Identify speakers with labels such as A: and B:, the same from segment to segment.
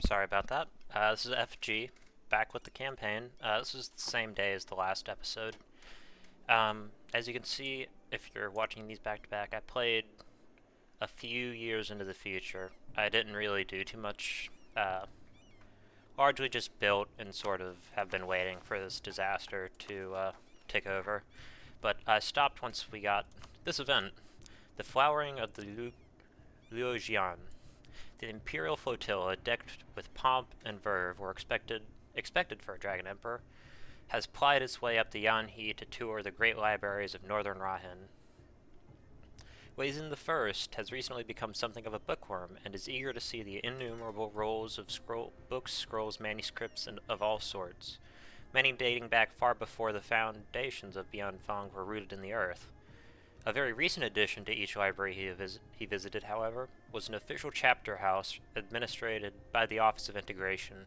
A: Sorry about that. This is FG, back with the campaign. This is the same day as the last episode. As you can see, if you're watching these back to back, I played a few years into the future. I didn't really do too much, largely just built and sort of have been waiting for this disaster to take over. But I stopped once we got this event, the flowering of the Luojian. The Imperial flotilla, decked with pomp and verve, were expected for a Dragon Emperor, has plied its way up the Yanhe to tour the great libraries of Northern Rahin. Wazin I has recently become something of a bookworm and is eager to see the innumerable rolls of books, scrolls, manuscripts, and of all sorts, many dating back far before the foundations of Bianfang were rooted in the earth. A very recent addition to each library he visited, however, was an official chapter house administered by the Office of Integration.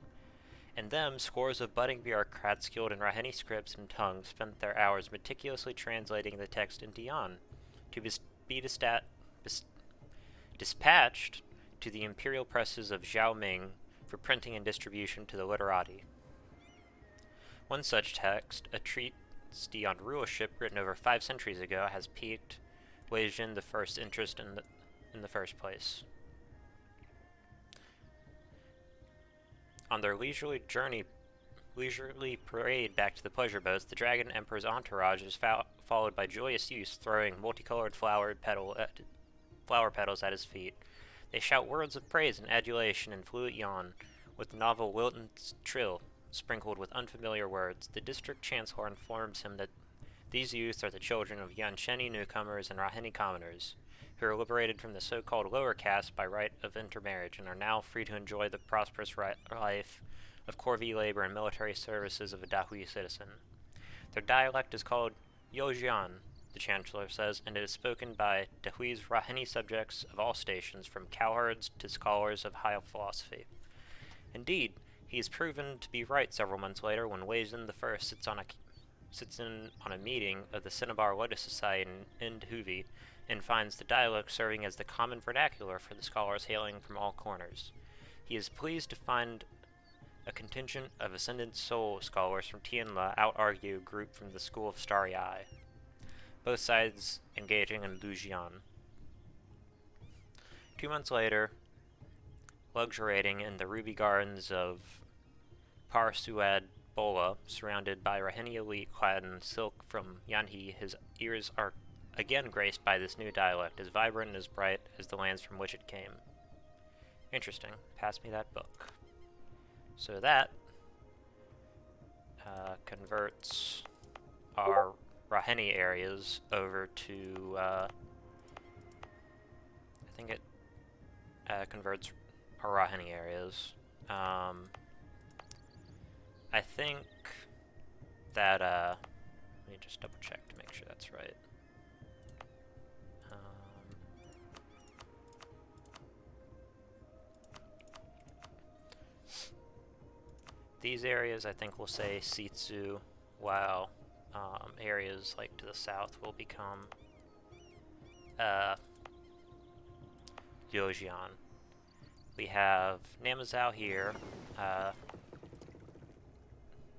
A: In them, scores of budding bureaucrats skilled in Raheni scripts and tongues spent their hours meticulously translating the text into Yan, to be dispatched to the imperial presses of Xiaoming for printing and distribution to the literati. One such text, a treatise on rulership written over 5 centuries ago, has piqued Weijin I's interest in the first place. On their leisurely parade back to the pleasure boats, the Dragon Emperor's entourage is followed by joyous youths throwing multicolored flower petals at his feet. They shout words of praise and adulation in fluent Yan, with novel lilting trill sprinkled with unfamiliar words. The district chancellor informs him that these youths are the children of Yanshen newcomers and Raheni commoners, who are liberated from the so-called lower caste by right of intermarriage and are now free to enjoy the prosperous life of corvée labor and military services of a Dahui citizen. Their dialect is called Yojian, the chancellor says, and it is spoken by Dahui's Raheni subjects of all stations, from cowherds to scholars of high philosophy. Indeed, he is proven to be right several months later when Weizin I sits in on a meeting of the Cinnabar Lotus Society in Dahuvi and finds the dialect serving as the common vernacular for the scholars hailing from all corners. He is pleased to find a contingent of Ascendant Soul scholars from Tianla out-argue a group from the School of Starry Eye, both sides engaging in Lujian. 2 months later, luxuriating in the ruby gardens of Parsuad Bola, surrounded by Raheni elite clad in silk from Yanhe, his ears are again graced by this new dialect, as vibrant and as bright as the lands from which it came. Interesting. Pass me that book. So that converts our Raheni areas over to, I think it converts our Raheni areas. I think that, let me just double check to make sure that's right. These areas, I think, will say Sitsu, while areas like to the south will become Yojian. We have Namazao here.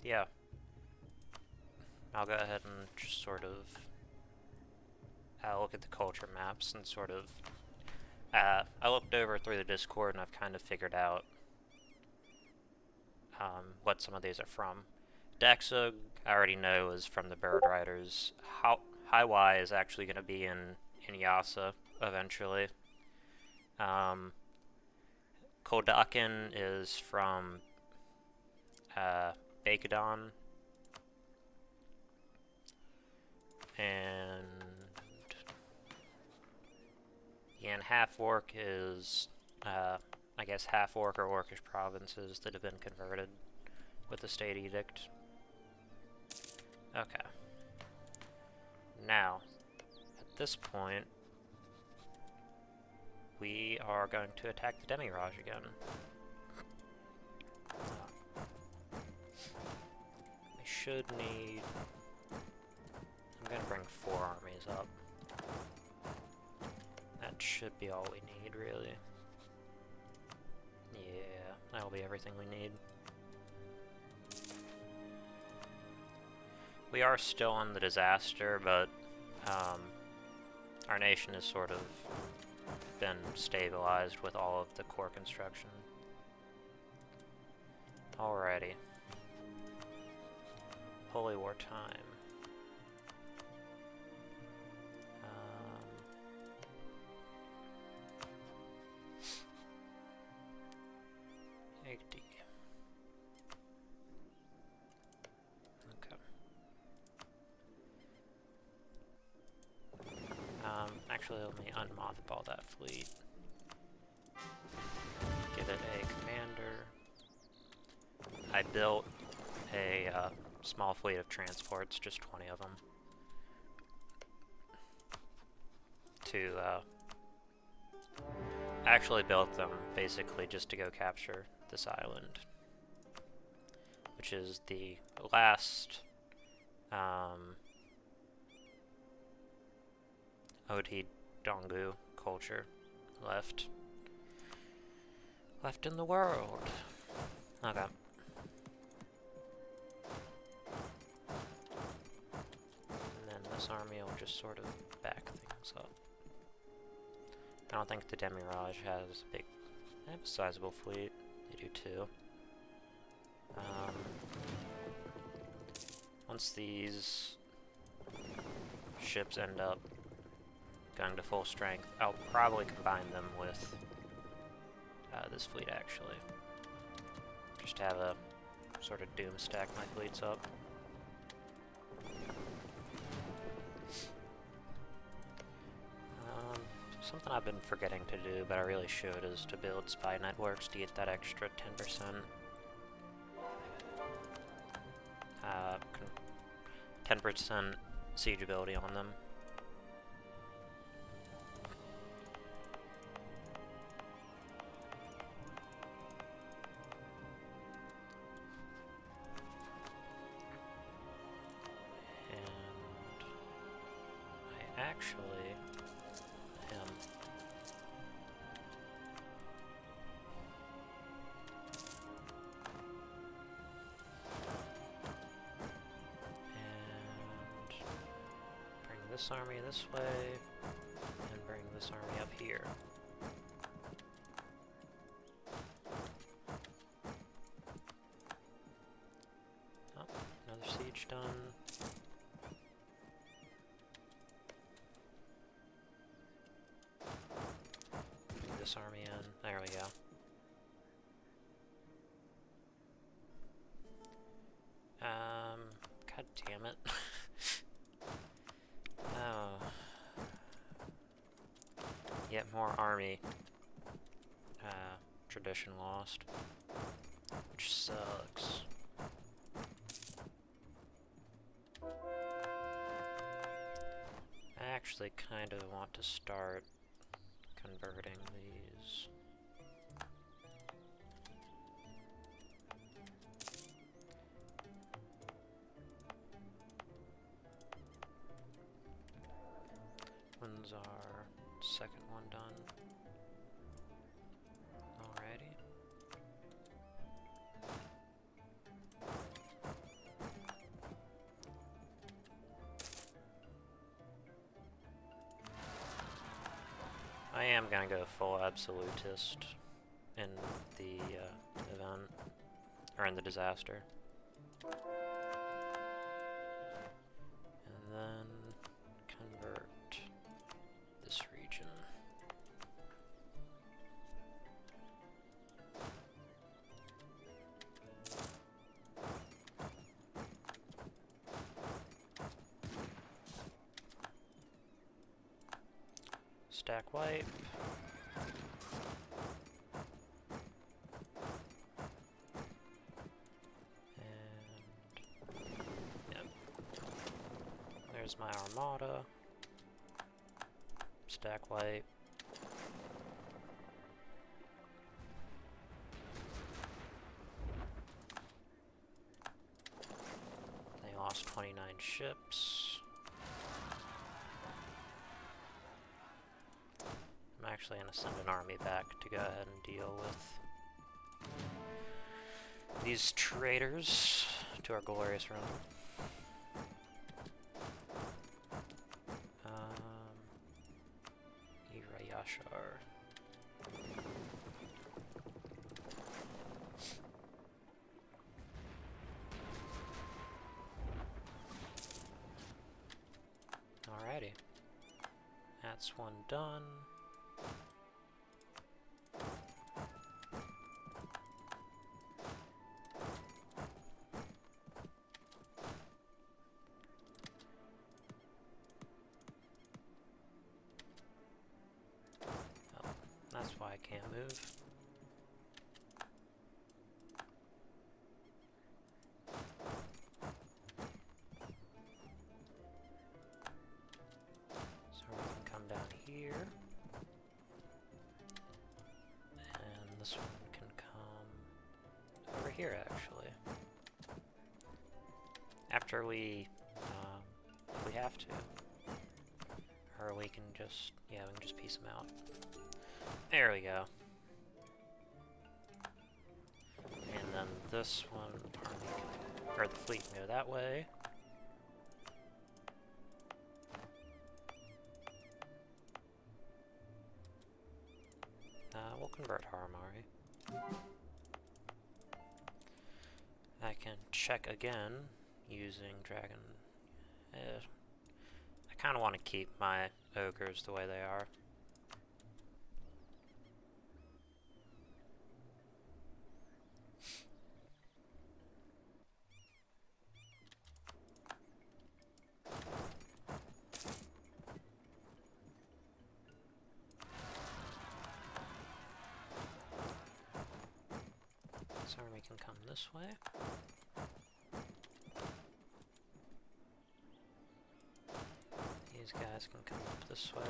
A: Yeah. I'll go ahead and just sort of look at the culture maps and sort of I looked over through the Discord and I've kind of figured out what some of these are from. Daxug, I already know, is from the Bird Riders. High Y is actually going to be in Yasa eventually. Koldakin is from Bakadon. And Yan Half-Orc is, I guess, Half-Orc or Orcish provinces that have been converted with the State Edict. Okay. Now, at this point, we are going to attack the Demi-Raj again. We should need... I'm going to bring 4 armies up. That should be all we need, really. Yeah, that'll probably everything we need. We are still on the disaster, but our nation has sort of been stabilized with all of the core construction. Alrighty. Holy War time. Actually, let me unmothball that fleet. Give it a commander. I built a small fleet of transports, just 20 of them, to actually built them basically just to go capture this island, which is the last Odi Dongu culture left in the world. Okay. And then this army will just sort of back things up. I don't think the Demirage has a big, they have a sizable fleet. They do too. Once these ships end up going to full strength, I'll probably combine them with this fleet actually. Just have a sort of doom stack my fleets up. Something I've been forgetting to do, but I really should, is to build spy networks to get that extra 10%. 10% siege ability on them. Actually am and bring this army this way and bring this army up here. Oh, another siege done. This army in. There we go. God damn it. Oh. Yet more army. Tradition lost. Which sucks. I actually kind of want to start converting these. When's our second one done? Alrighty. I am gonna go full absolutist in the event, or in the disaster. And then convert this region. Stack wipe. And yep. There's my armada. Stack wipe. They lost 29 ships. I'm actually going to send an army back to go ahead and deal with these traitors to our glorious run. Yashar. Alrighty. That's one done. That's why I can't move. So we can come down here. And this one can come over here, actually. After we, if we have to. Or we can just, yeah, we can just piece them out. There we go. And then this one, or the fleet can go that way. We'll convert Haramari. I can check again using Dragon. I kind of want to keep my ogres the way they are. So we can come this way. These guys can come up this way.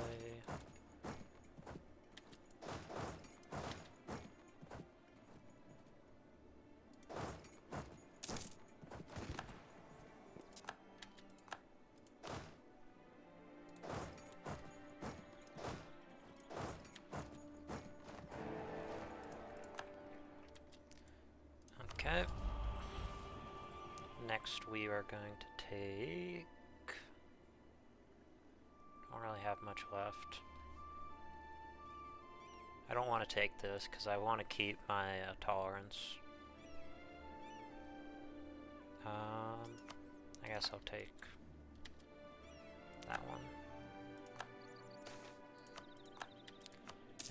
A: Okay. Next we are going to take... Don't really have much left. I don't want to take this because I want to keep my tolerance. I guess I'll take that one.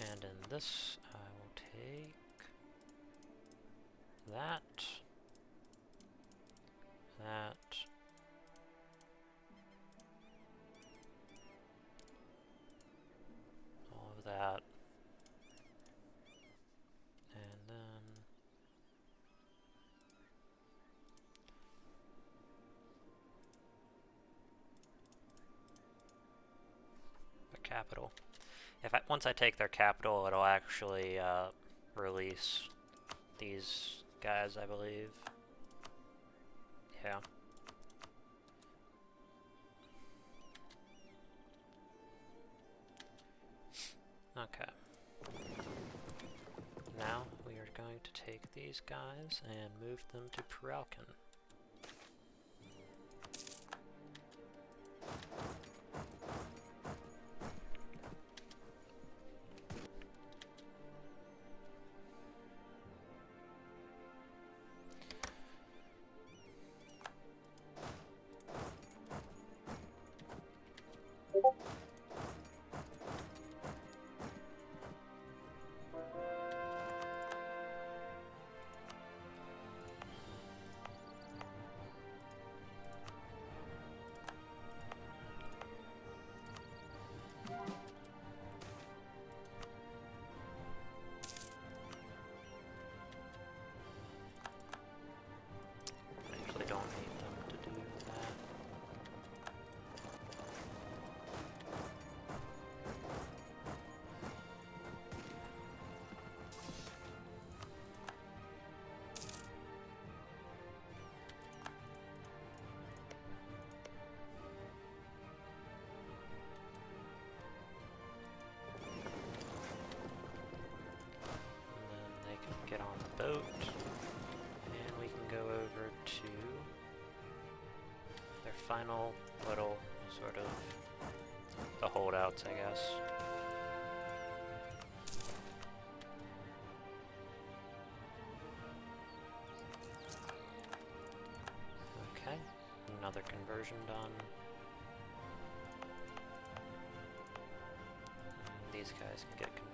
A: And in this I will take that, all of that, and then the capital. Once I take their capital, it'll actually release these guys, I believe. Yeah. Okay. Now we are going to take these guys and move them to Peralkin. final little sort of the holdouts, I guess. Okay, another conversion done. And these guys can get converted.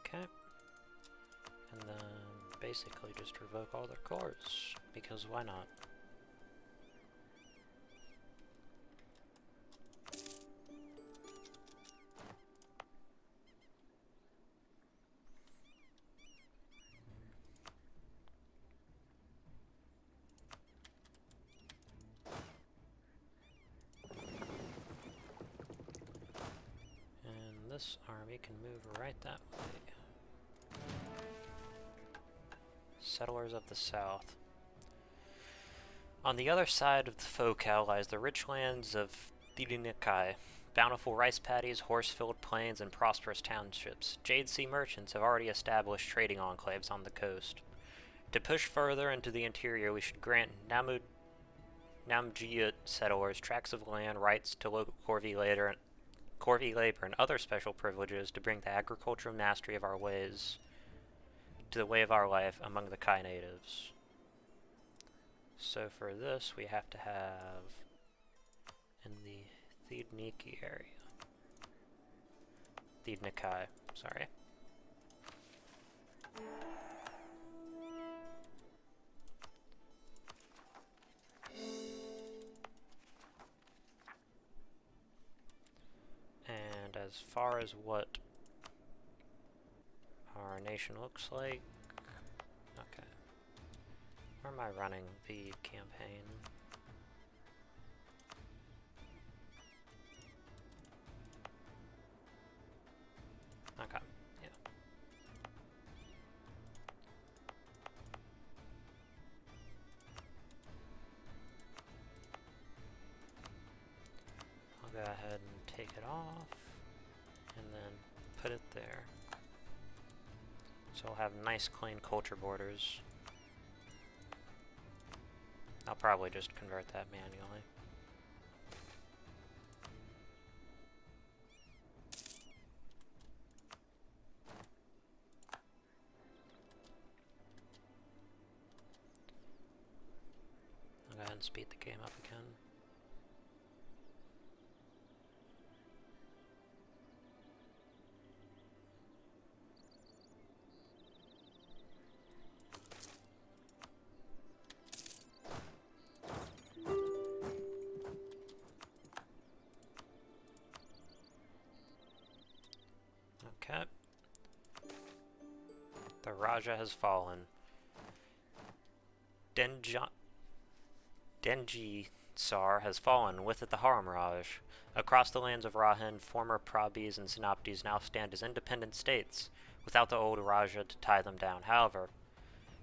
A: Okay, and then basically just revoke all their cores, because why not? And this army can move right that way. Settlers of the South. On the other side of the Focal lies the rich lands of Thidinikai, bountiful rice paddies, horse-filled plains, and prosperous townships. Jade Sea merchants have already established trading enclaves on the coast. To push further into the interior, we should grant Namjiyut settlers tracts of land, rights to local corvée labor, and other special privileges to bring the agricultural mastery of our ways to the way of our life among the Kai natives. So for this, we have to have in the Thidniki area. Thidnikai, sorry. And as far as what our nation looks like, okay. Where am I running the campaign? Okay, yeah. I'll go ahead and take it off, and then put it there. So we'll have nice clean culture borders. I'll probably just convert that manually. I'll go ahead and speed the game up again. Okay. The Raja has fallen. Denji Sar has fallen, with it the Haram Raj. Across the lands of Rahan, former Prabis and Synoptes now stand as independent states, without the old Raja to tie them down. However,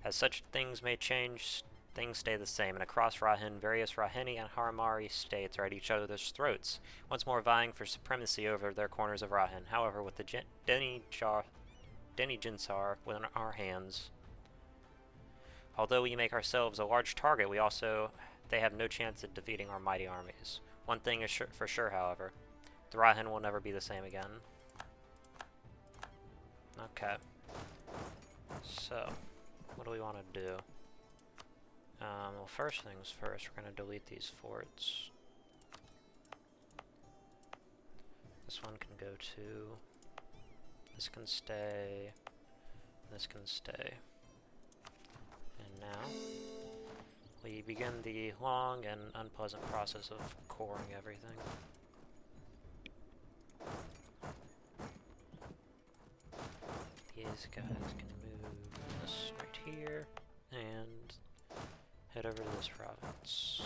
A: as such things may change, things stay the same, and across Rahan, various Raheni and Haramari states are at each other's throats, once more vying for supremacy over their corners of Rahan. However, with the Deni Jinsar within our hands, although we make ourselves a large target, they have no chance at defeating our mighty armies. One thing is for sure, however, the Rahan will never be the same again. Okay. So, what do we want to do? Well, first things first, we're going to delete these forts. This one can go to, this can stay, this can stay. And now, we begin the long and unpleasant process of coring everything. These guys can move this right here and head over to this province.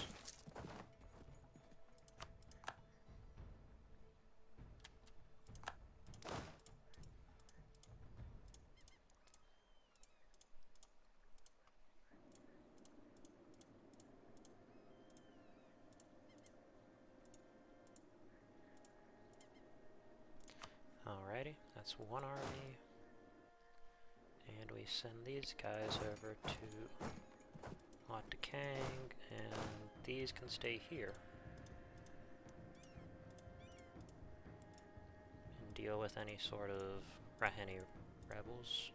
A: Alrighty, that's one army. And we send these guys over to Kang, and these can stay here and deal with any sort of Raheni rebels.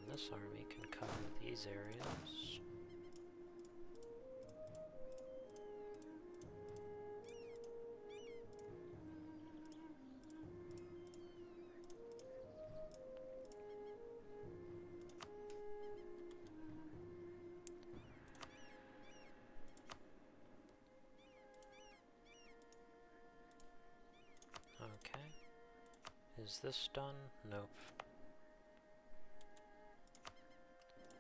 A: This army can cover these areas. Okay. Is this done? Nope.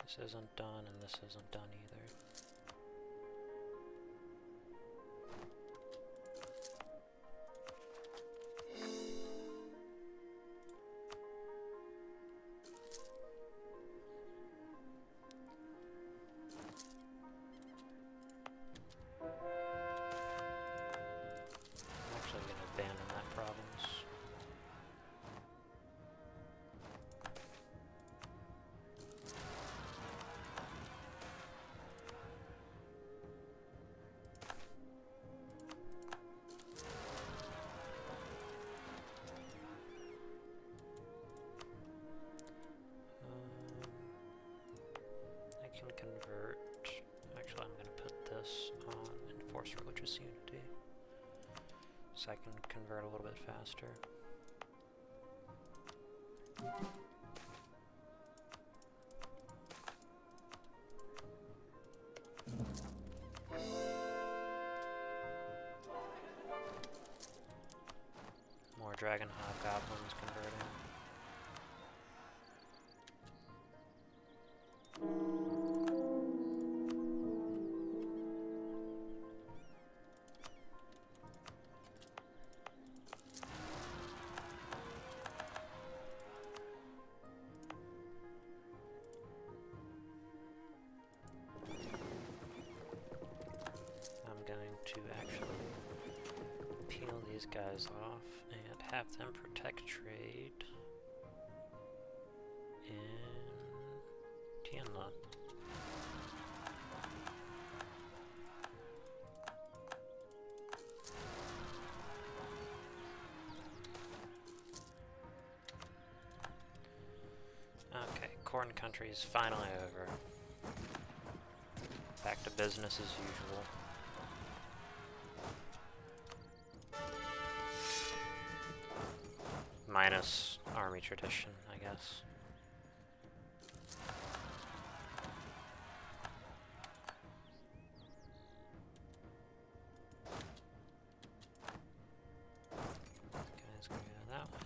A: This isn't done, and this isn't done either. I'm actually going to abandon that province. I can convert. Actually, I'm going to put this on Enforce Religious Unity, so I can convert a little bit faster. More Dragon Hobgoblins converting. To actually peel these guys off and have them protect trade in Tianla. Okay, Corn Country is finally over. Back to business as usual. Minus army tradition, I guess. Guys, gonna go that way.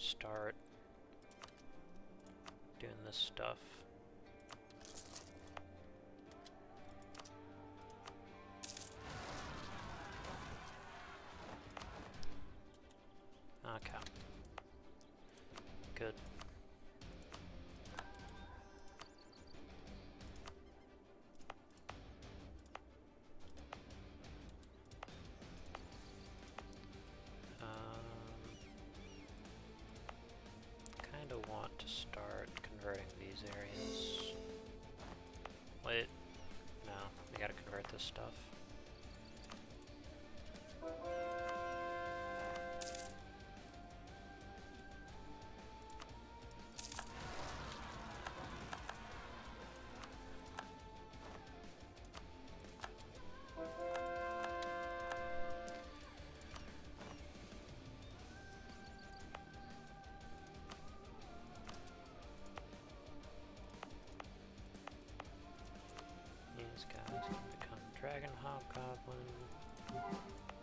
A: start doing this stuff. Okay. Good. Kinda want to start converting these areas. Wait, no, we gotta convert this stuff. These guys can become Dragon Hobgoblin,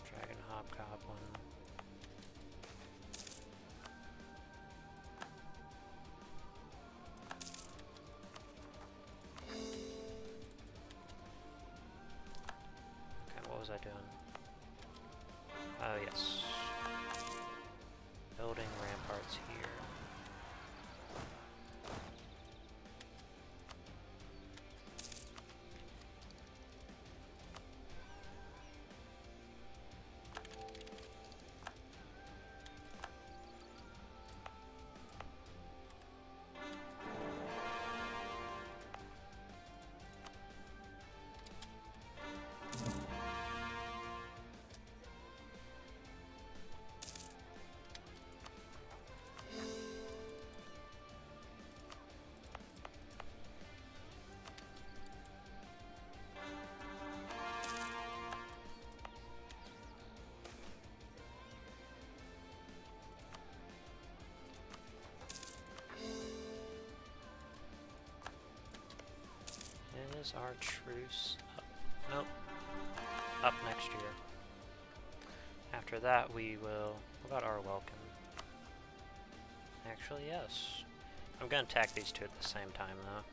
A: Dragon Hobgoblin. Okay, what was I doing? Oh yes. Building ramparts here. Is our truce up? Nope. Up next year. After that we will... What about our welcome? Actually, yes. I'm gonna attack these two at the same time though.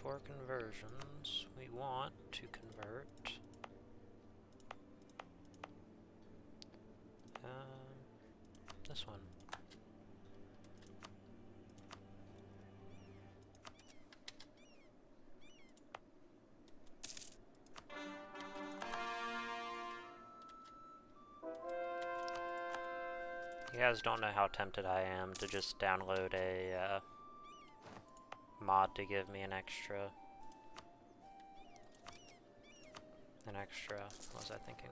A: For conversions, we want to convert this one. You guys don't know how tempted I am to just download a mod to give me an extra, what was I thinking?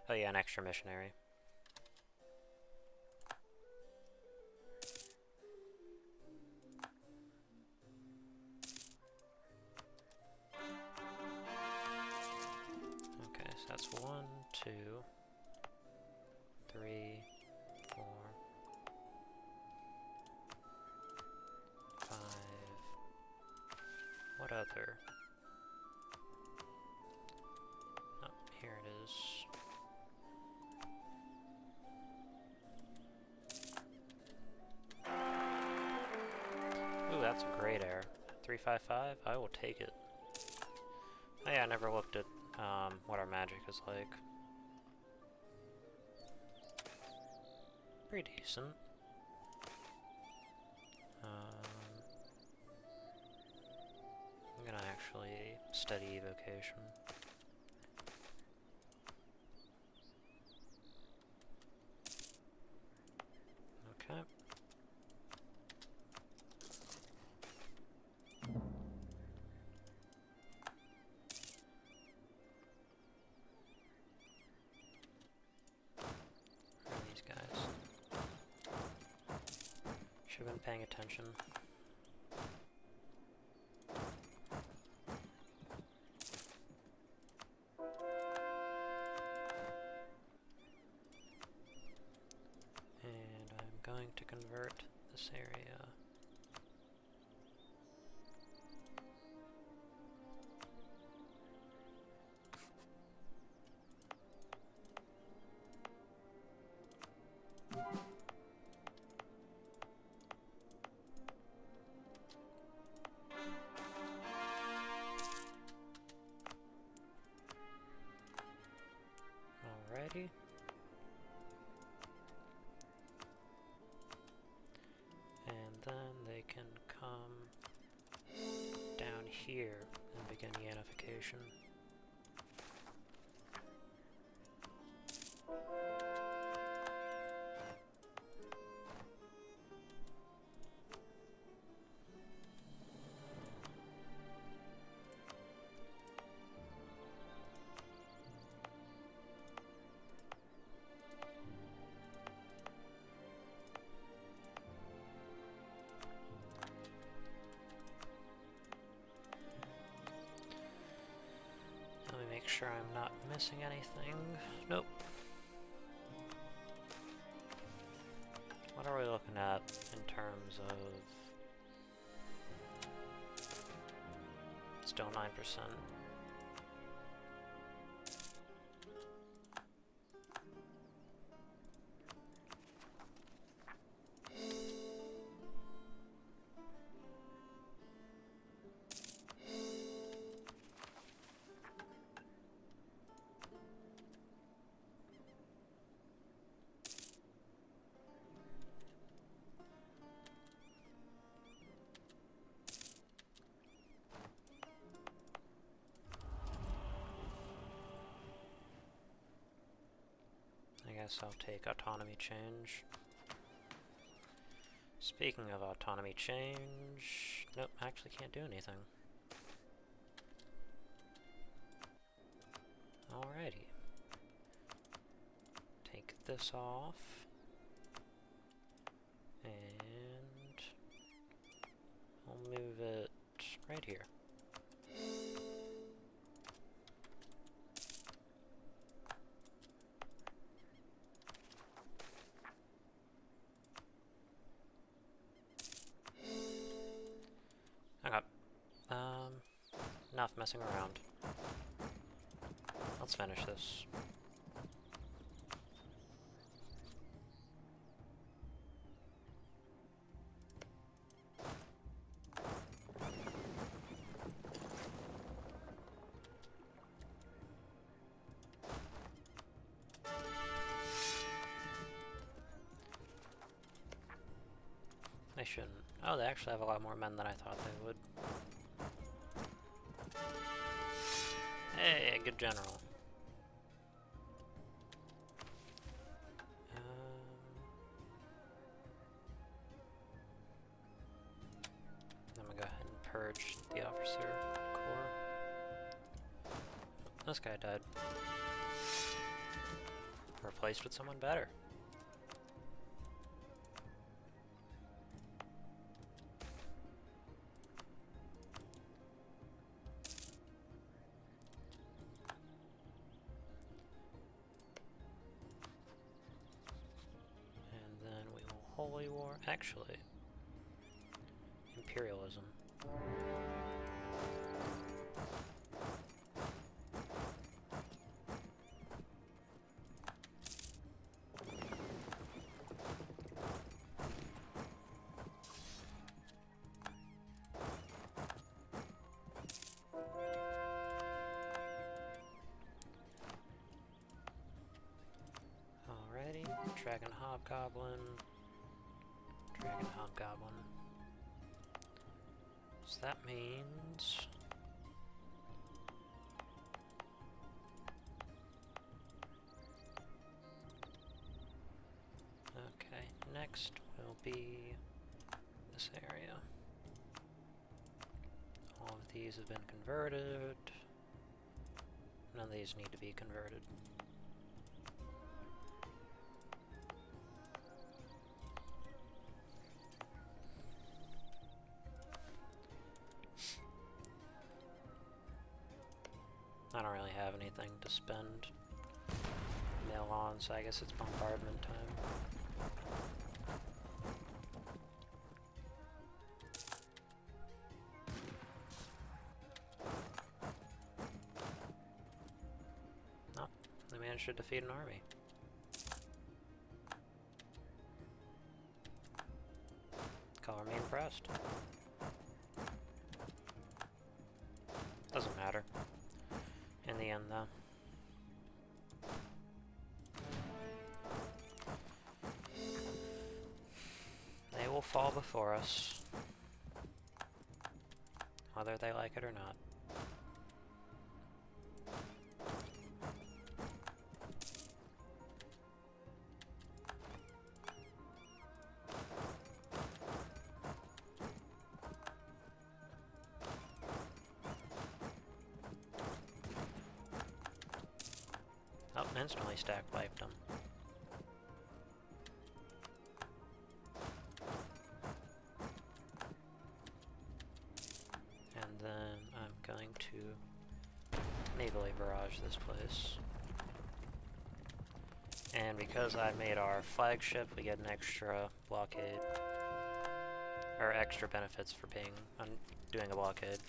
A: Oh yeah, an extra missionary. Okay, so that's 1, 2, 3, 4, 5. What other? Oh, here it is. Ooh, that's a great error. 355? I will take it. Oh yeah, I never looked at what our magic is like. Pretty decent. I'm gonna actually study evocation. Okay. Where are these guys? Should have been paying attention. going to convert this area. Alrighty. And then they can come down here and begin yanification. Let me make sure I'm not missing anything. Nope. What are we looking at in terms of... Still 9%. I guess I'll take autonomy change. Speaking of autonomy change... Nope, actually can't do anything. Alrighty. Take this off. And... I'll move it right here. Okay. Enough messing around. Let's finish this. They shouldn't. Oh, they actually have a lot more men than I thought they would. Hey, good general. I'm gonna go ahead and purge the officer corps. This guy died. Replaced with someone better. Holy War, actually, imperialism. Alrighty, Dragon Hobgoblin. Dragon Hobgoblin. So that means... Okay, next will be this area. All of these have been converted. None of these need to be converted. I don't really have anything to spend mail on, so I guess it's bombardment time. managed to defeat an army. Color me impressed. Doesn't matter. In the end, though. They will fall before us, whether they like it or not. Oh, instantly stack wiped them. And then I'm going to navally barrage this place. And because I made our flagship, we get an extra blockade, or extra benefits for being doing a blockade.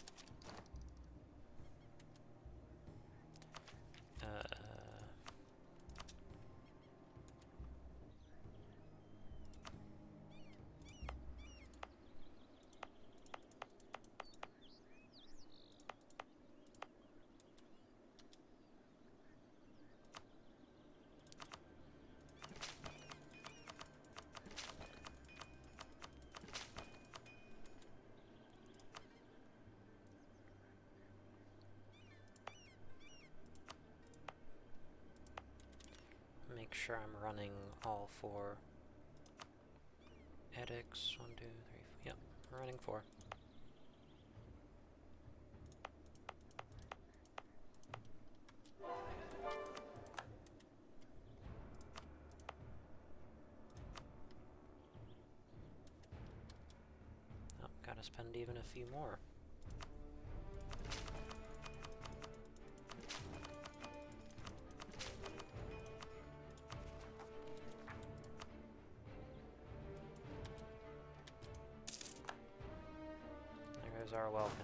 A: Make sure I'm running all 4 edicts. 1, 2, 3, 4. Yep, I'm running 4. Oh, gotta spend even a few more. Are welcome.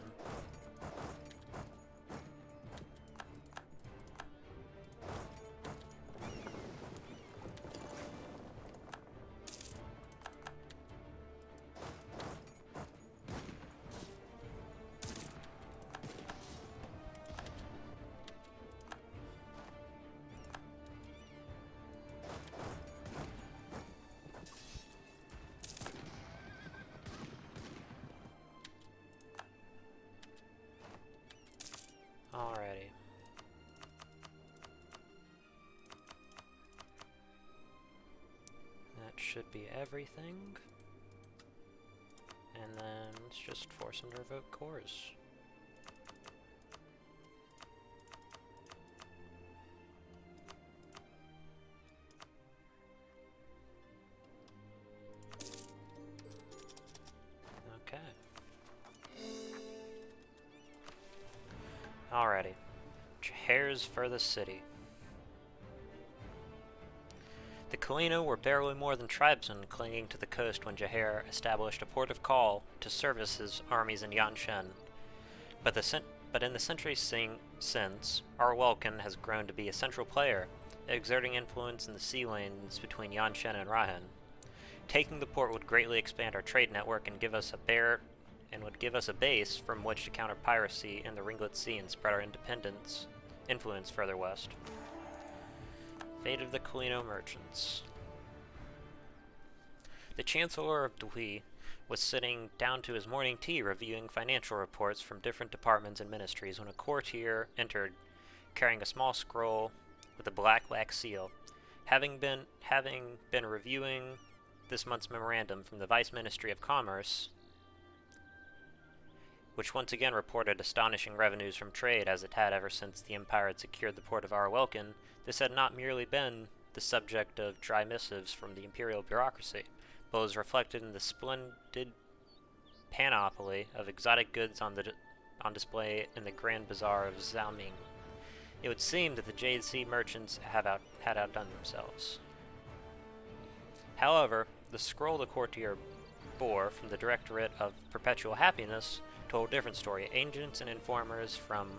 A: Alrighty. That should be everything. And then let's just force them to revoke cores. Okay. Alrighty. Jaheir's furthest city. The Kalino were barely more than tribesmen clinging to the coast when Jaheir established a port of call to service his armies in Yanshen. But in the centuries since, our Welkin has grown to be a central player, exerting influence in the sea lanes between Yanshen and Rahan. Taking the port would greatly expand our trade network and would give us a base from which to counter piracy in the Ringlet Sea and spread our influence further west. Fate of the Kalino merchants. The Chancellor of Dui was sitting down to his morning tea reviewing financial reports from different departments and ministries when a courtier entered carrying a small scroll with a black wax seal. Having been reviewing this month's memorandum from the Vice Ministry of Commerce, which once again reported astonishing revenues from trade as it had ever since the Empire had secured the port of Arwelkin, this had not merely been the subject of dry missives from the imperial bureaucracy, but was reflected in the splendid panoply of exotic goods on display in the Grand Bazaar of Xiaoming. It would seem that the Jade Sea merchants had outdone themselves. However, the scroll the courtier bore from the Directorate of Perpetual Happiness told a different story. Agents and informers from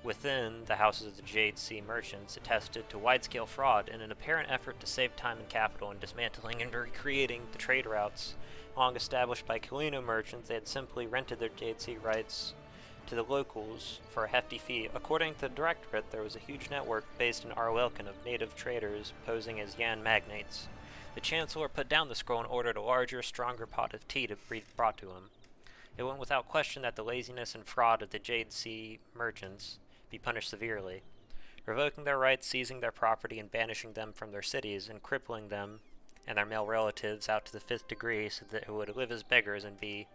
A: Within the houses of the Jade Sea merchants attested to wide-scale fraud in an apparent effort to save time and capital in dismantling and recreating the trade routes long established by Kalino merchants. They had simply rented their Jade Sea rights to the locals for a hefty fee. According to the directorate, there was a huge network based in Arwelkin of native traders posing as Yan magnates. The Chancellor put down the scroll and ordered a larger, stronger pot of tea to be brought to him. It went without question that the laziness and fraud of the Jade Sea merchants be punished severely, revoking their rights, seizing their property, and banishing them from their cities, and crippling them and their male relatives out to the 5th degree so that they would live as beggars and be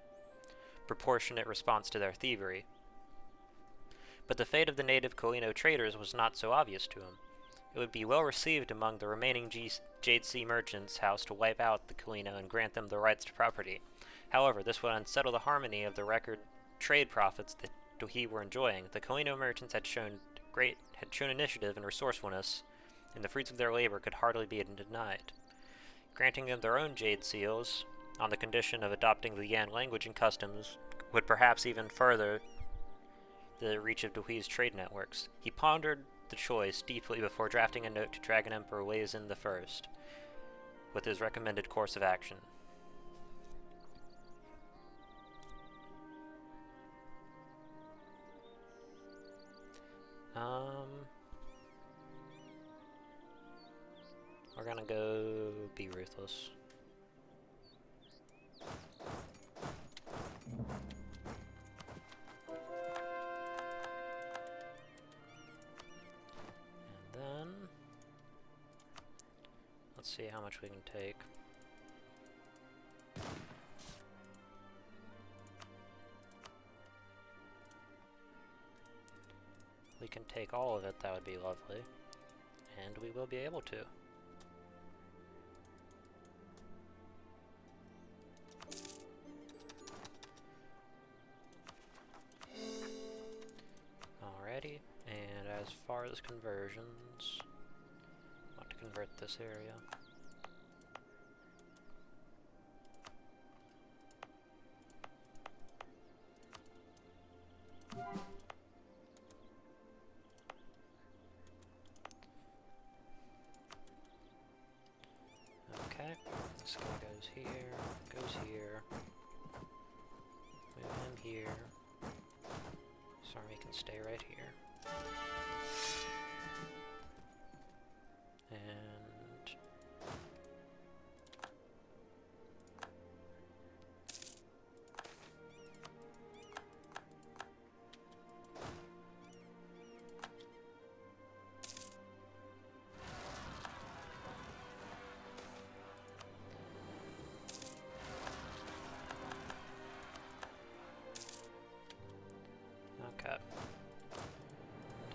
A: proportionate response to their thievery. But the fate of the native Kalino traders was not so obvious to him. It would be well received among the remaining Jade Sea merchants' house to wipe out the Kalino and grant them the rights to property. However, this would unsettle the harmony of the record trade profits that he were enjoying. The Kalino merchants had shown initiative and resourcefulness, and the fruits of their labor could hardly be denied. Granting them their own jade seals, on the condition of adopting the Yan language and customs, would perhaps even further the reach of Dehui's trade networks. He pondered the choice deeply before drafting a note to Dragon Emperor Weizhen the First, with his recommended course of action. We're gonna go be ruthless. And then, let's see how much we can take. We can take all of it, that would be lovely. And we will be able to. Alrighty, and as far as conversions, I want to convert this area. Okay, this guy goes here, move him here, this army can stay right here. And okay.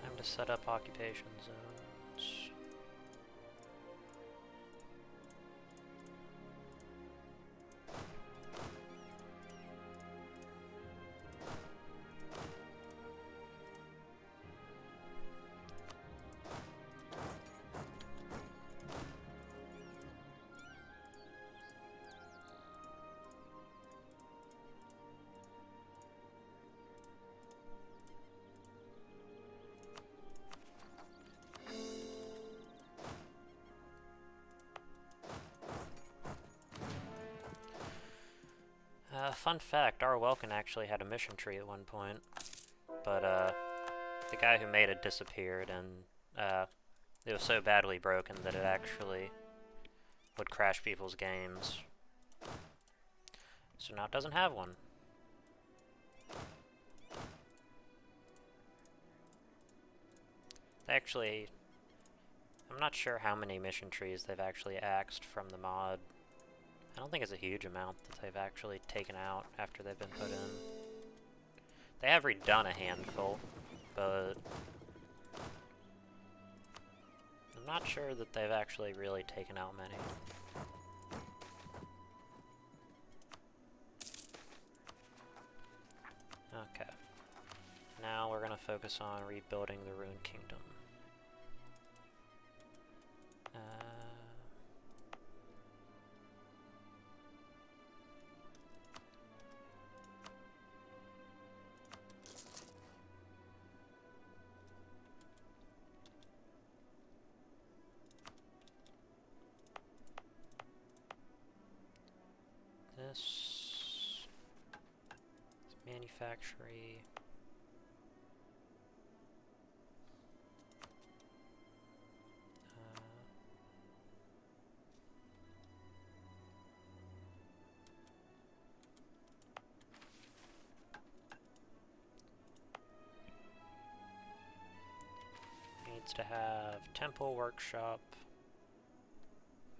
A: Time to set up occupation zones. Fun fact, our Welkin actually had a mission tree at one point, but the guy who made it disappeared, and it was so badly broken that it actually would crash people's games. So now it doesn't have one. Actually, I'm not sure how many mission trees they've actually axed from the mod. I don't think it's a huge amount that they've actually taken out after they've been put in. They have redone a handful, but I'm not sure that they've actually really taken out many. Okay. Now we're gonna focus on rebuilding the Ruined Kingdom. this. It's manufactory. Needs to have temple, workshop,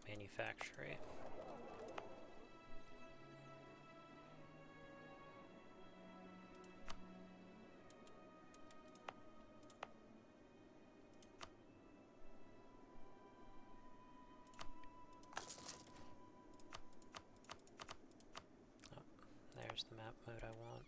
A: manufactory. Oh, there's the map mode I want.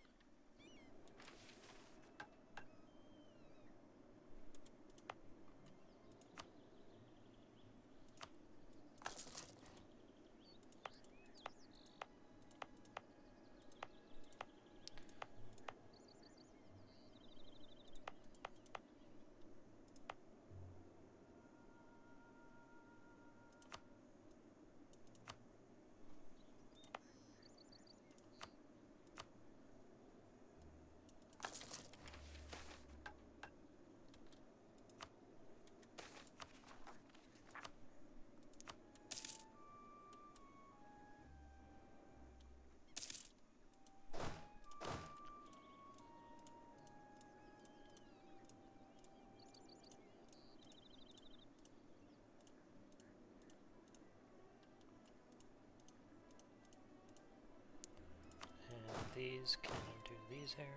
A: These can do these areas.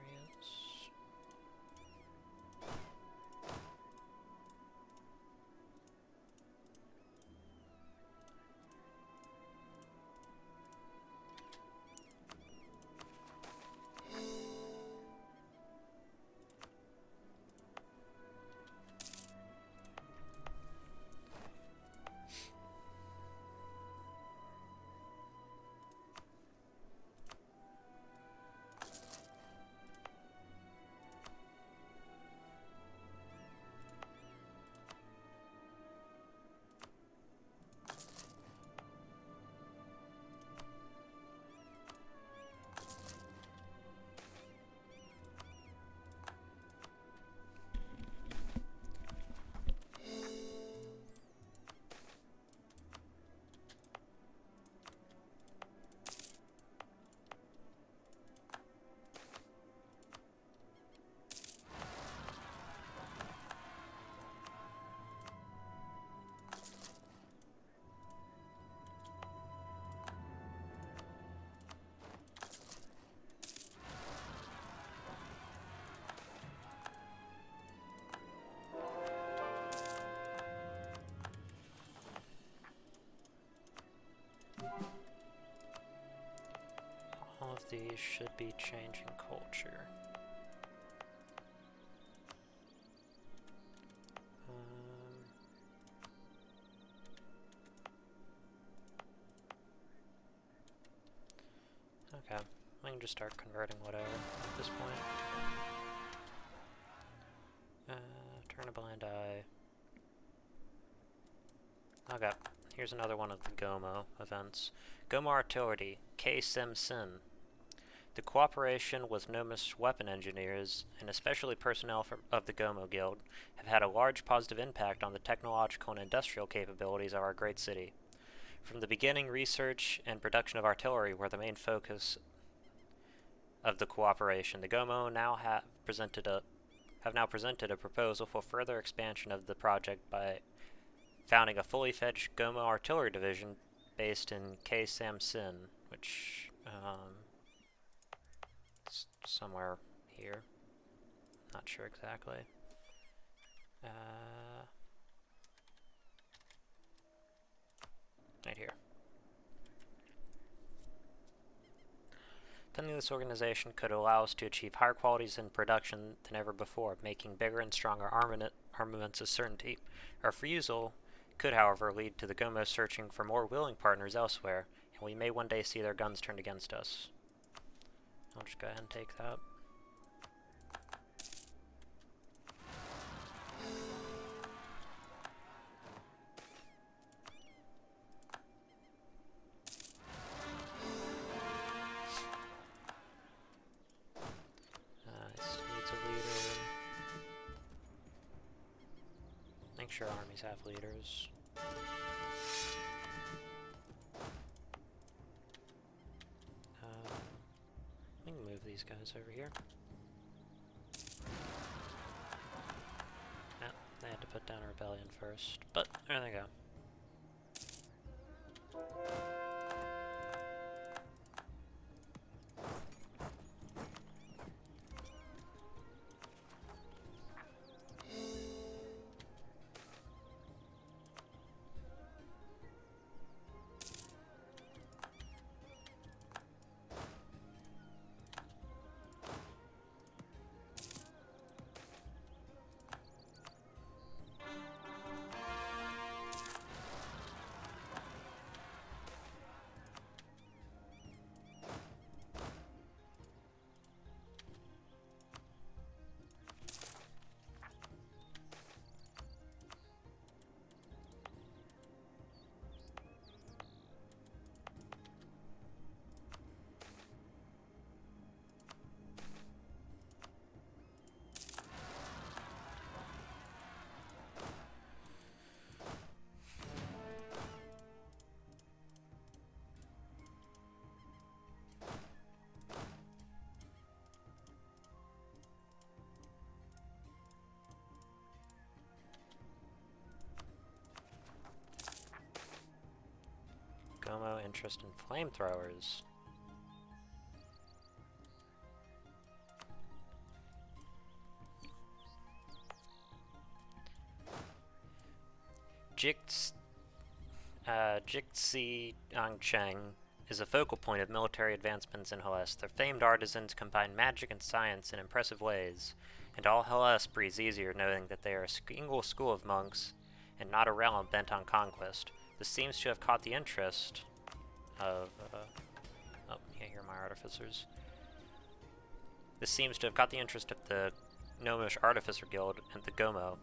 A: All of these should be changing culture. Okay, I can just start converting whatever at this point. Turn a blind eye. Okay, here's another one of the Gomo events. Gomo Artillery, K-Sim Sin. The cooperation with Nomus weapon engineers, and especially personnel of the Gomo Guild, have had a large positive impact on the technological and industrial capabilities of our great city. From the beginning, research and production of artillery were the main focus of the cooperation. The Gomo now have now presented a proposal for further expansion of the project by founding a fully fledged Gomo Artillery Division based in K-Sam Sin, which is somewhere here. Not sure exactly. Right here. Funding this organization could allow us to achieve higher qualities in production than ever before, making bigger and stronger armaments a certainty. Our refusal could, however, lead to the Gomo searching for more willing partners elsewhere, and we may one day see their guns turned against us. I'll just go ahead and take that. sure armies have leaders. We can move these guys over here. Yeah, they had to put down a rebellion first, but there they go. Gomo interest in flamethrowers. Jixi Angcheng is a focal point of military advancements in Hellas. Their famed artisans combine magic and science in impressive ways, and all Hellas breathes easier knowing that they are a single school of monks and not a realm bent on conquest. This seems to have caught the interest of, oh, yeah, here are my artificers. This seems to have caught the interest of the Gnomish Artificer Guild and the Gomo.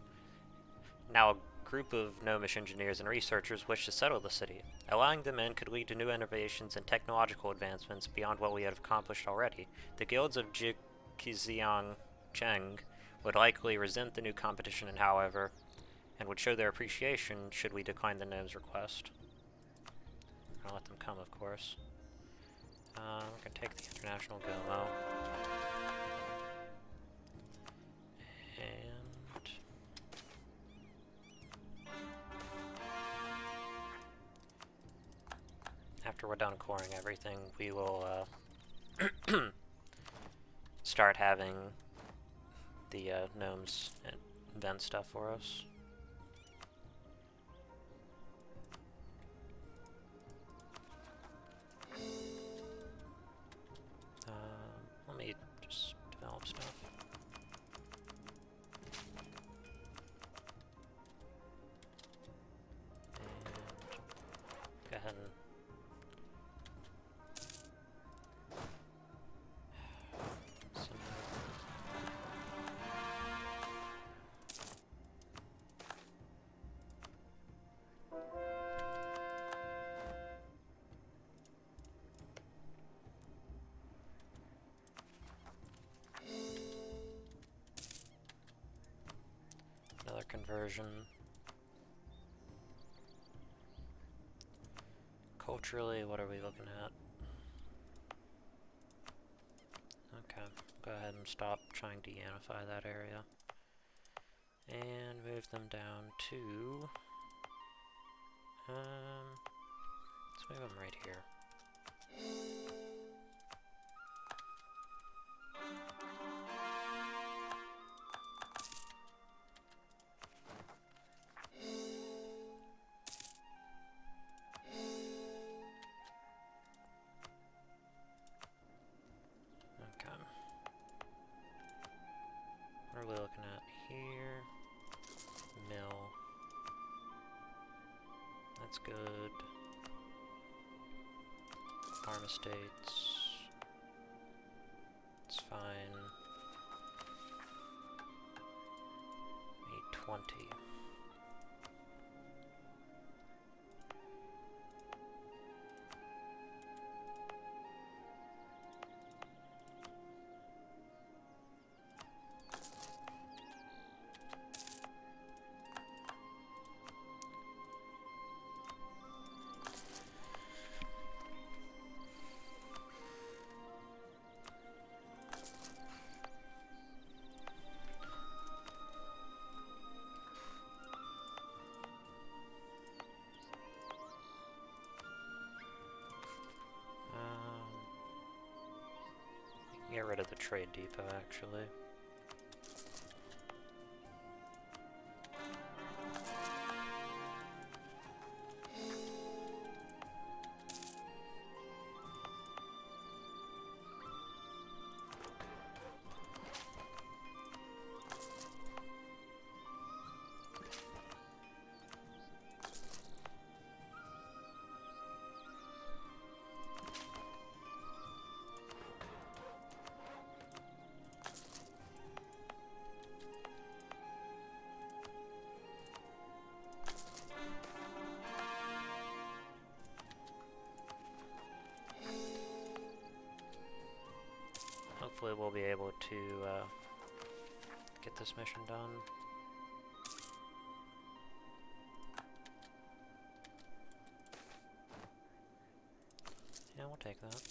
A: Now a group of Gnomish engineers and researchers wish to settle the city. Allowing them in could lead to new innovations and technological advancements beyond what we have accomplished already. The guilds of Jixiang Cheng would likely resent the new competition, however, and would show their appreciation should we decline the gnome's request. I'll let them come, of course. We're going to take the International Gomo. And after we're done coring everything, we will start having the gnomes invent stuff for us. Let me just develop stuff. And go ahead and another conversion. Culturally, what are we looking at? Okay, go ahead and stop trying to yanify that area. And move them down to... let's move them right here. What are we looking at here? Mill. That's good. Farm estates. It's fine. Need 20. Get rid of the trade depot, actually. Hopefully we'll be able to get this mission done. Yeah, we'll take that.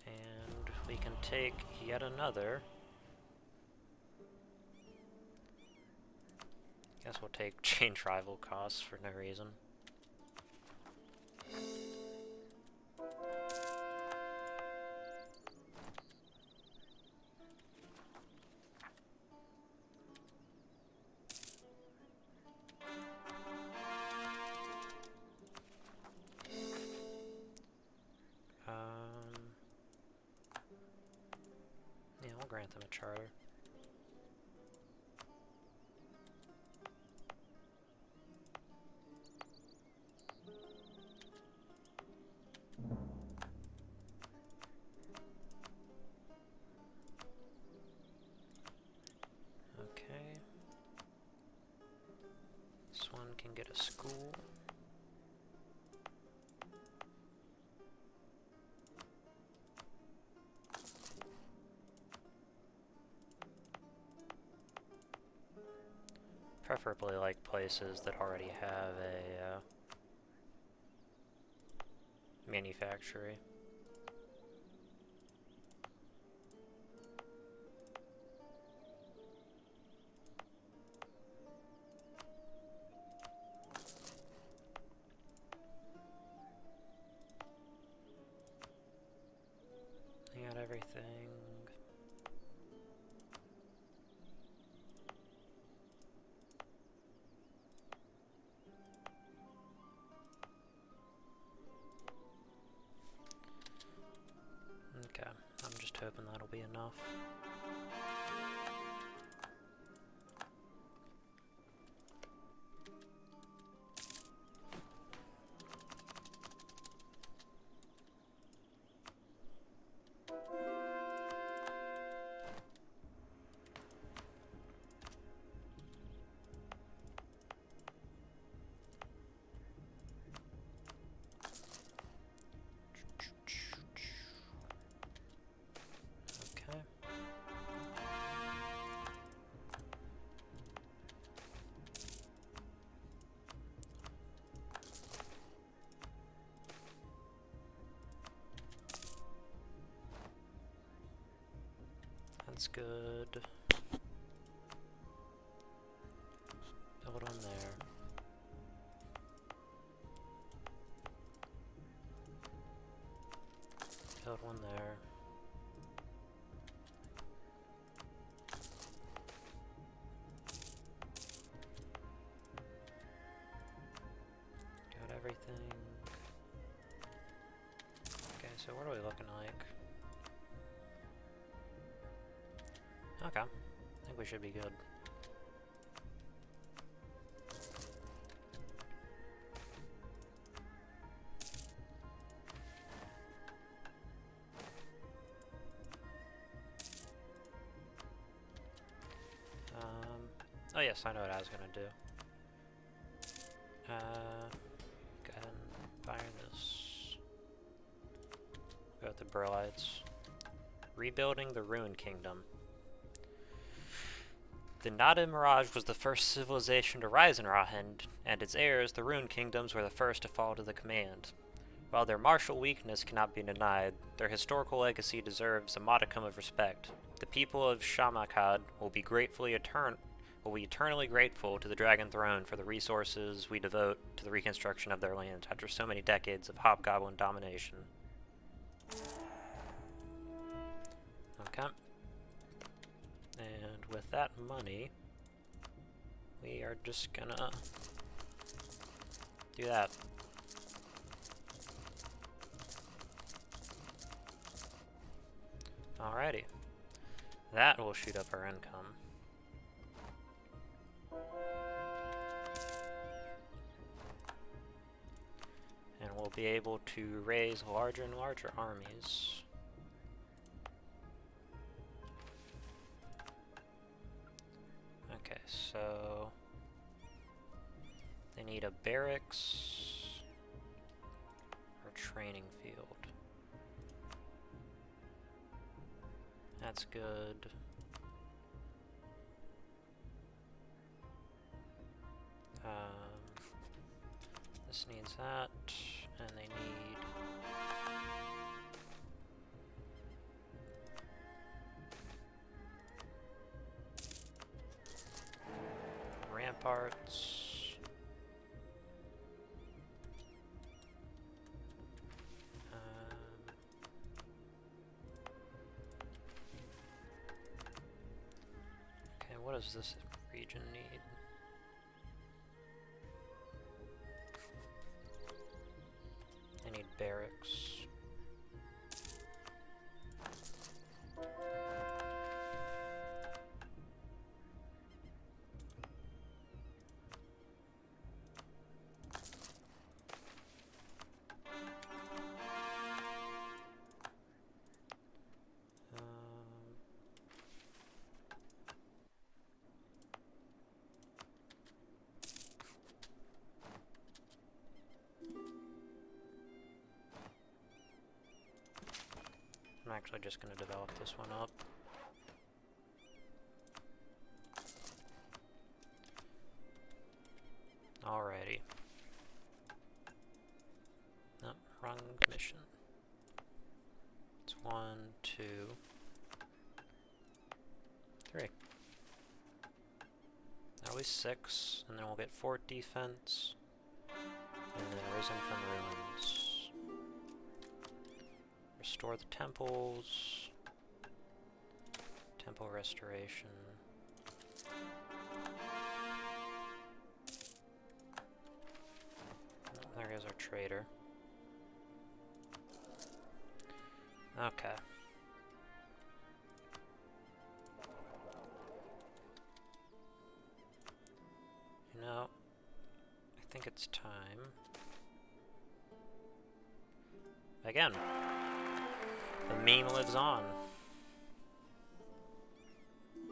A: And we can take yet another. Guess we'll take change rival costs for no reason. Yeah, we'll grant them a charter. Okay. This one can get a school. Preferably like places that already have a manufactory. I got everything. Okay, I'm just hoping that'll be enough. Okay. That's good. Build on there. Build one there. Got everything. Okay, so what are we looking like? Okay, I think we should be good. Oh yes, I know what I was gonna do. Go ahead and fire this. Go with the Burlites. Rebuilding the Ruined Kingdom. The Nada Mirage was the first civilization to rise in Rahend, and its heirs, the Ruined Kingdoms, were the first to fall to the command. While their martial weakness cannot be denied, their historical legacy deserves a modicum of respect. The people of Shamakad will be eternally grateful to the Dragon Throne for the resources we devote to the reconstruction of their land after so many decades of hobgoblin domination. with that money, we are just gonna do that. Alrighty. That will shoot up our income. And we'll be able to raise larger and larger armies. Okay, so they need a barracks or training field. That's good. This needs that, and they need ramparts. Okay, what does this region need? I need barracks. I'm actually just going to develop this one up. Alrighty. Nope, wrong mission. It's 1, 2, 3. At least 6, and then we'll get fort defense, and then risen from ruins. Restore the temples. Temple restoration. There goes our trader. Okay. You know, I think it's time. Again. The meme lives on. You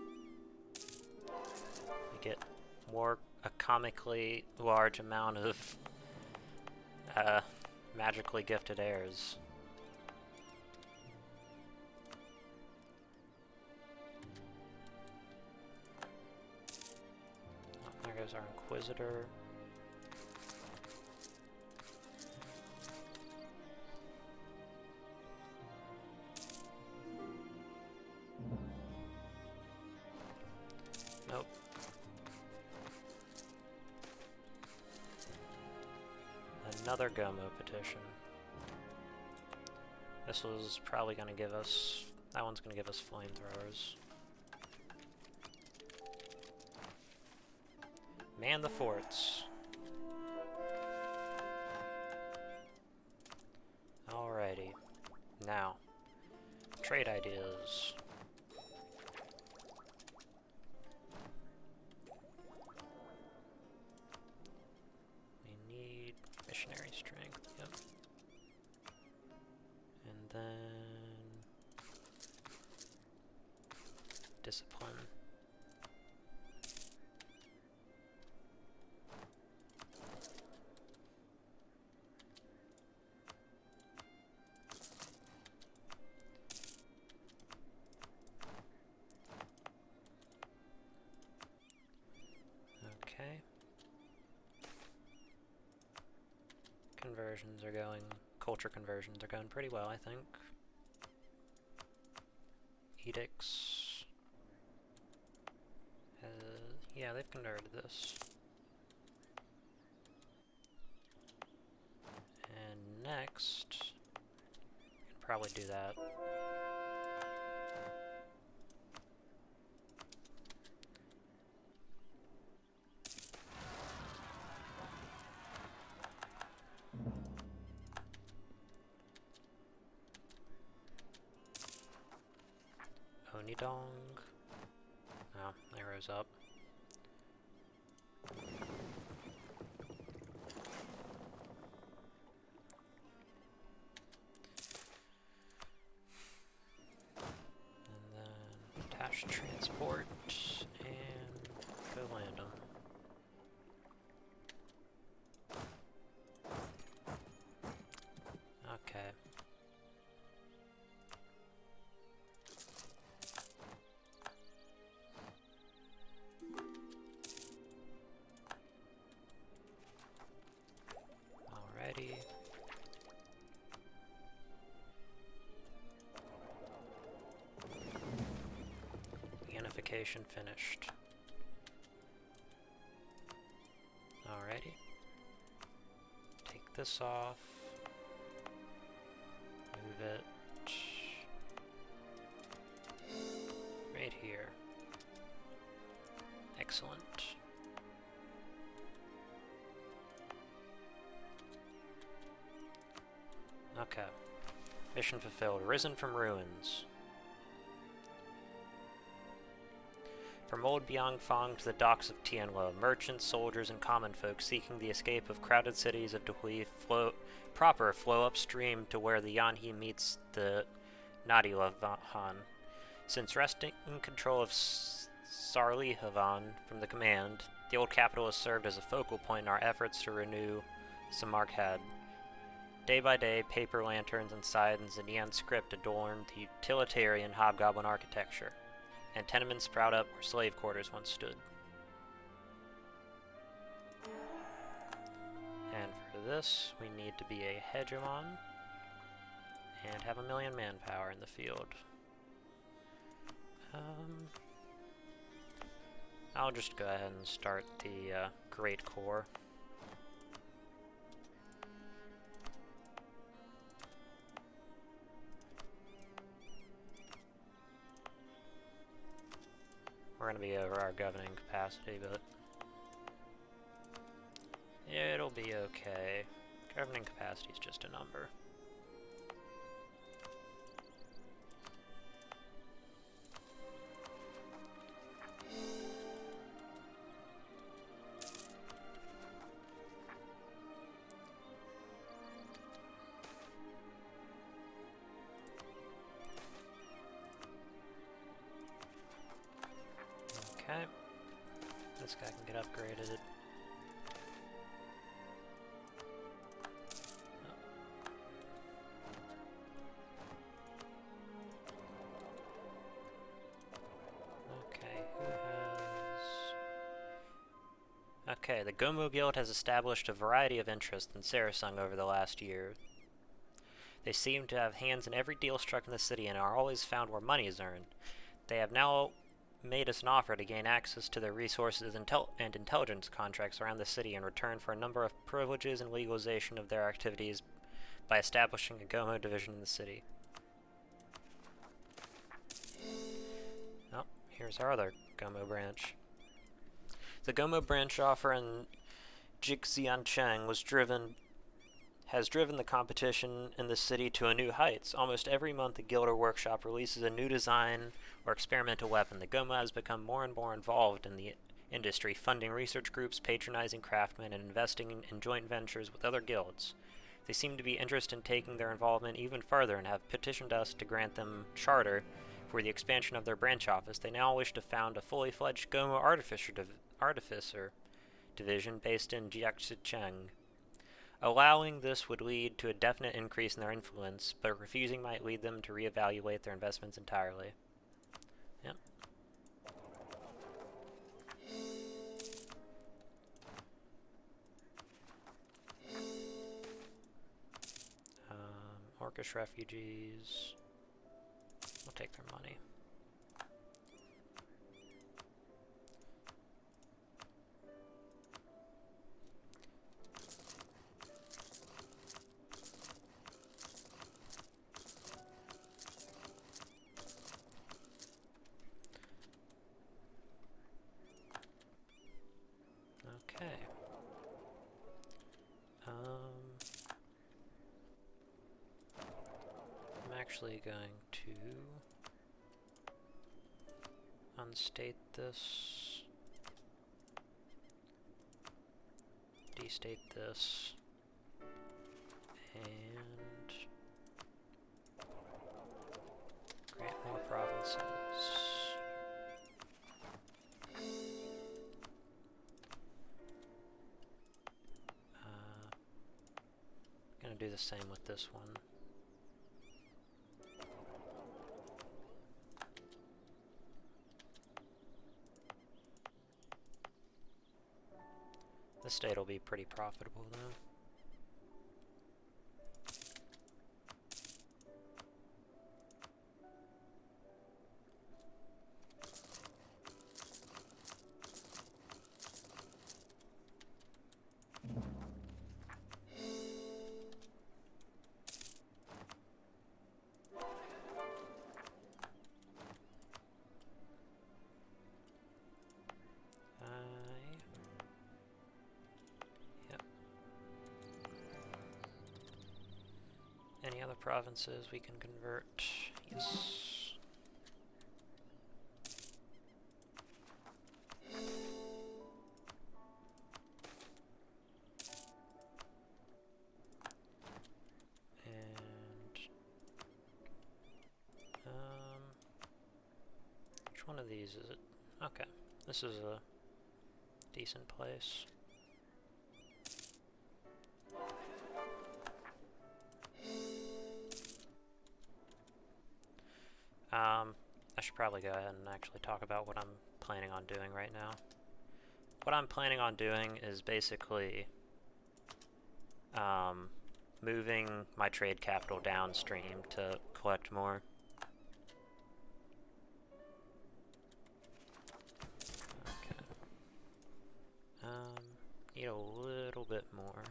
A: get a comically large amount of magically gifted heirs. Oh, there goes our Inquisitor. Nope. Another Gomo petition. This was probably going to give us... That one's going to give us flamethrowers. Man the forts. Alrighty. Now, trade ideas. We need missionary strength, yep. And then discipline. Okay. Conversions are going, culture conversions are going pretty well, I think. Edicts. Yeah, they've converted this. And next, I can probably do that. Nidong. Oh, arrows up. And then attach transport and go land them. Okay. Alrighty. Unification finished. Alrighty. Take this off. Move it right here. Excellent. Okay. Mission fulfilled. Risen from ruins. From old Bianfang to the docks of Tianhua, merchants, soldiers, and common folk seeking the escape of crowded cities of Dehui flow upstream to where the Yanhe meets the Nadilavan. Since wresting control of Sarlihavan from the command, the old capital has served as a focal point in our efforts to renew Samarkand. Day by day, paper lanterns and signs in neon script adorn the utilitarian hobgoblin architecture, and tenements sprout up where slave quarters once stood. And for this, we need to be a hegemon and have 1,000,000 manpower in the field. I'll just go ahead and start the Great Core. We're going to be over our governing capacity, but it'll be okay. Governing capacity is just a number. Okay, this guy can get upgraded. Okay, who has... Okay, the Gomu Guild has established a variety of interests in Sarasung over the last year. They seem to have hands in every deal struck in the city and are always found where money is earned. They have now made us an offer to gain access to their resources and intelligence contracts around the city in return for a number of privileges and legalization of their activities by establishing a Gomo division in the city. Oh, here's our other Gomo branch. The Gomo branch offer in Jixiancheng has driven the competition in the city to a new heights. Almost every month, the guild or workshop releases a new design or experimental weapon. The Goma has become more and more involved in the industry, funding research groups, patronizing craftsmen, and investing in joint ventures with other guilds. They seem to be interested in taking their involvement even further and have petitioned us to grant them charter for the expansion of their branch office. They now wish to found a fully fledged Goma artificer division based in Jiaxicheng. Allowing this would lead to a definite increase in their influence, but refusing might lead them to reevaluate their investments entirely. Yep. Orcish refugees. We'll take their money. Okay. I'm actually going to unstate this, destate this, and grant more provinces. Gonna do the same with this one. This state will be pretty profitable though. Any other provinces we can convert? Yes. And which one of these is it? Okay, this is a decent place. I should probably go ahead and actually talk about what I'm planning on doing right now. What I'm planning on doing is basically moving my trade capital downstream to collect more. Okay. Need a little bit more.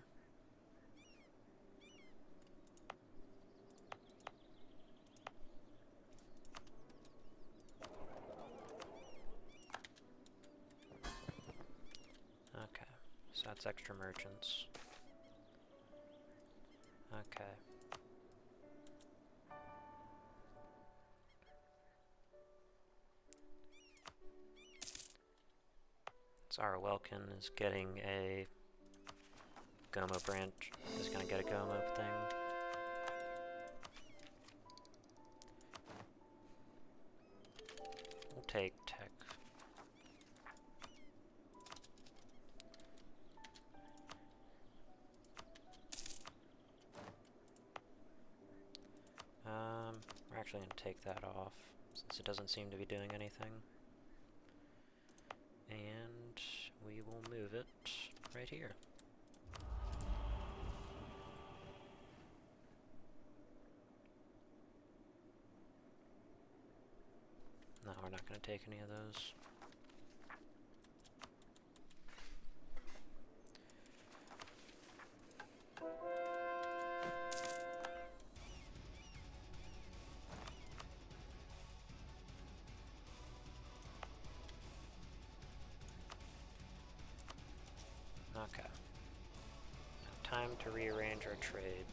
A: So that's extra merchants. Okay. Tsar Welkin is getting a Gomo branch, is gonna get a Gomo thing. We'll take tech. We're actually going to take that off, since it doesn't seem to be doing anything. And we will move it right here. No, we're not going to take any of those. Okay. Now time to rearrange our trade.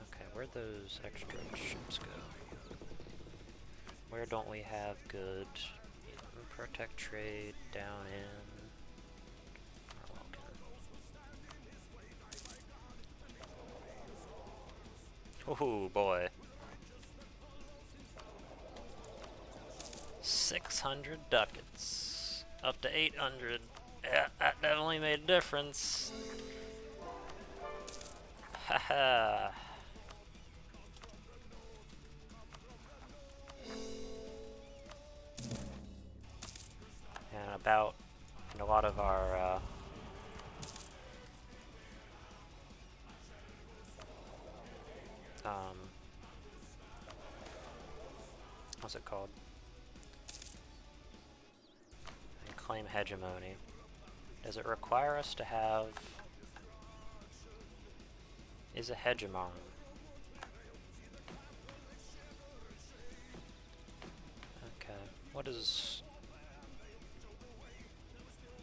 A: Okay, where'd those extra ships go? Where don't we have good protect trade down in? Oh boy. 600 ducats. Up to 800. Yeah, that definitely made a difference. Haha. And about a lot of our what's it called? And claim hegemony. Does it require us to have... Is a hegemon? What is...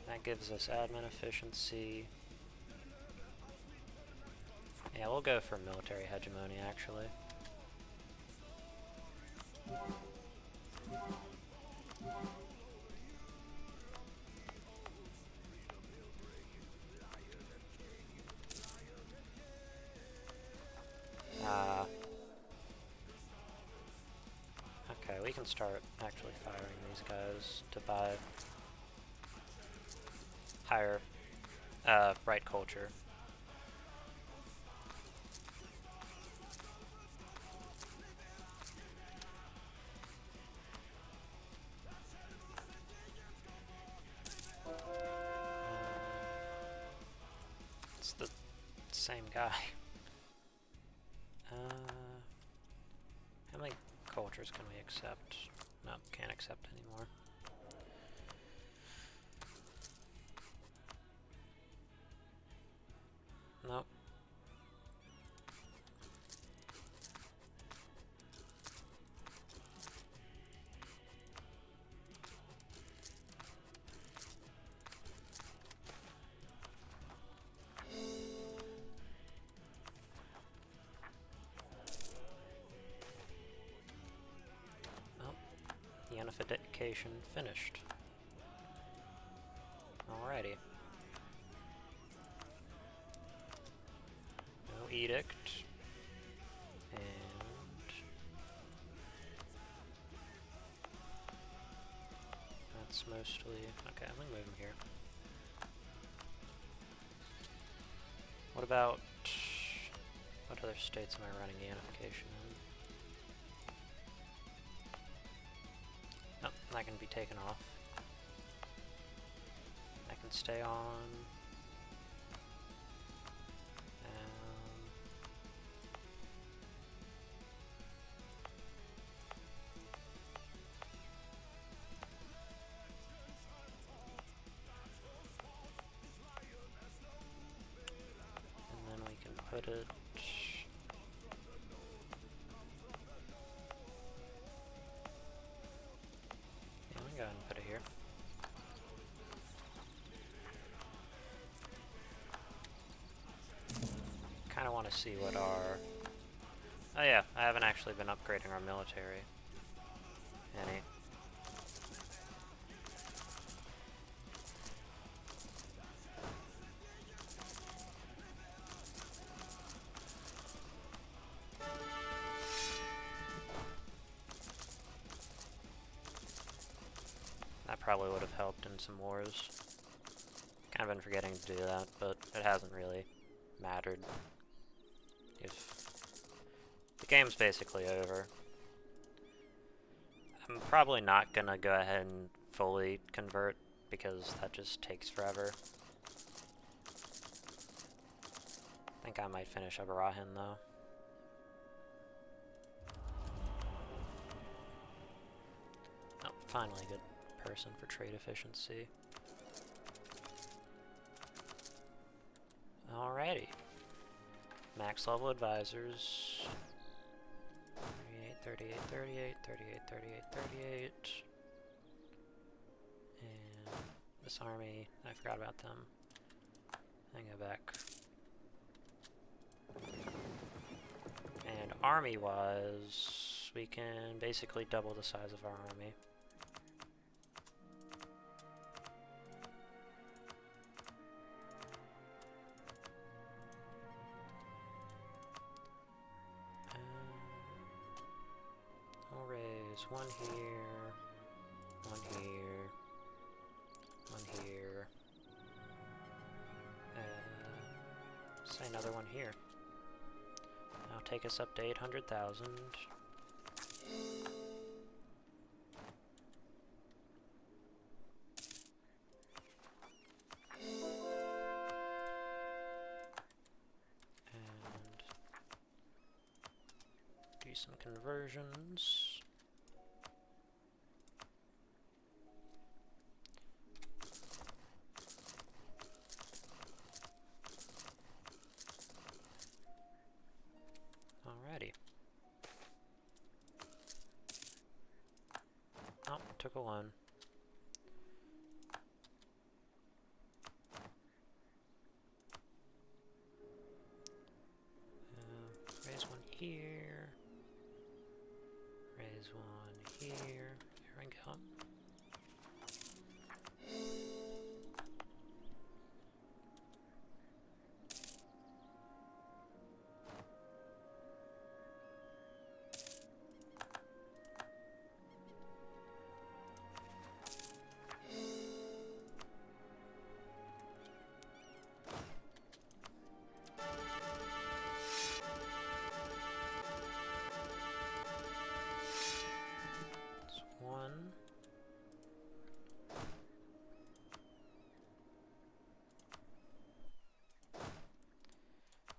A: That gives us admin efficiency. Yeah, we'll go for military hegemony, actually. Okay, we can start actually firing these guys to buy higher right culture. It's the same guy. How many cultures can we accept? No, can't accept anymore. Nope. Unification finished. Alrighty. No edict. And that's mostly... Okay, I'm gonna move him here. What about... What other states am I running the unification in? Nope, that can be taken off. I can stay on. And then we can put it... Yeah, we can go ahead and put it here. Kind of want to see what our... Oh yeah, I haven't actually been upgrading our military any. That probably would have helped in some wars. Kind of been forgetting to do that, but it hasn't really mattered. If the game's basically over. I'm probably not gonna go ahead and fully convert because that just takes forever. I think I might finish up Rahin though. Oh, finally a good person for trade efficiency. Alrighty. Max level advisors. 38, 38, 38, 38, 38. And this army, I forgot about them. I go back. And army-wise, we can basically double the size of our army. We'll raise one here, one here, one here. Say another one here. That'll take us up to 800,000. And do some conversions. Circle 1. Raise 1 here. Raise 1 here. There we go.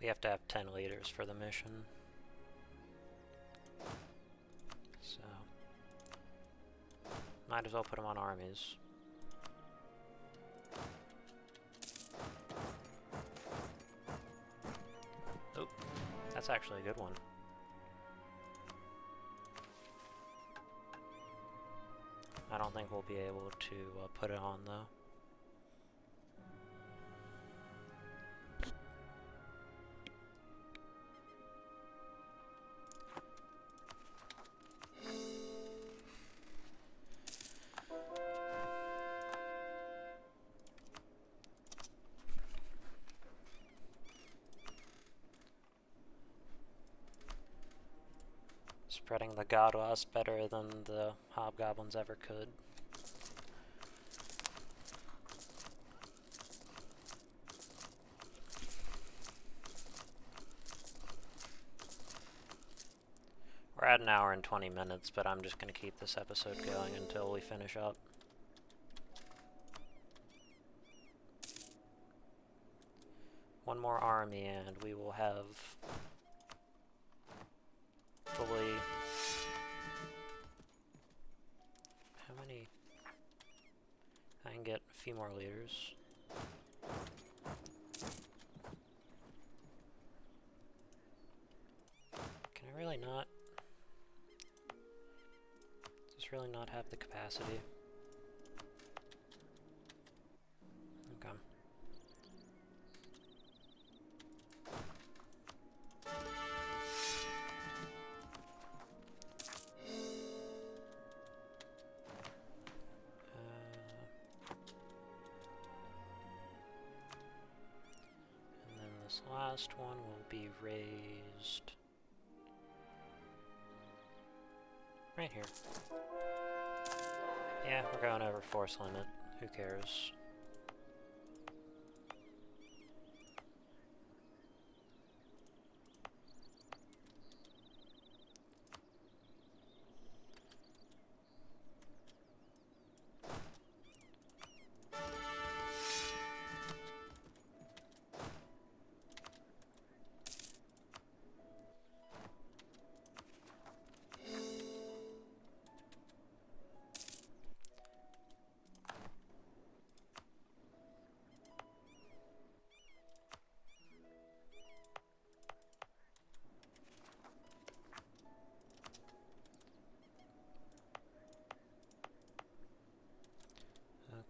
A: We have to have 10 leaders for the mission. So, might as well put them on armies. Oh, that's actually a good one. I don't think we'll be able to put it on though. Spreading the god loss better than the hobgoblins ever could. We're at an hour and 20 minutes, but I'm just going to keep this episode going until we finish up. One more army and we will have fully... How many? I can get a few more leaders. Can I really not? Does this really not have the capacity? Okay. This last one will be raised right here. Yeah, we're going over force limit. Who cares?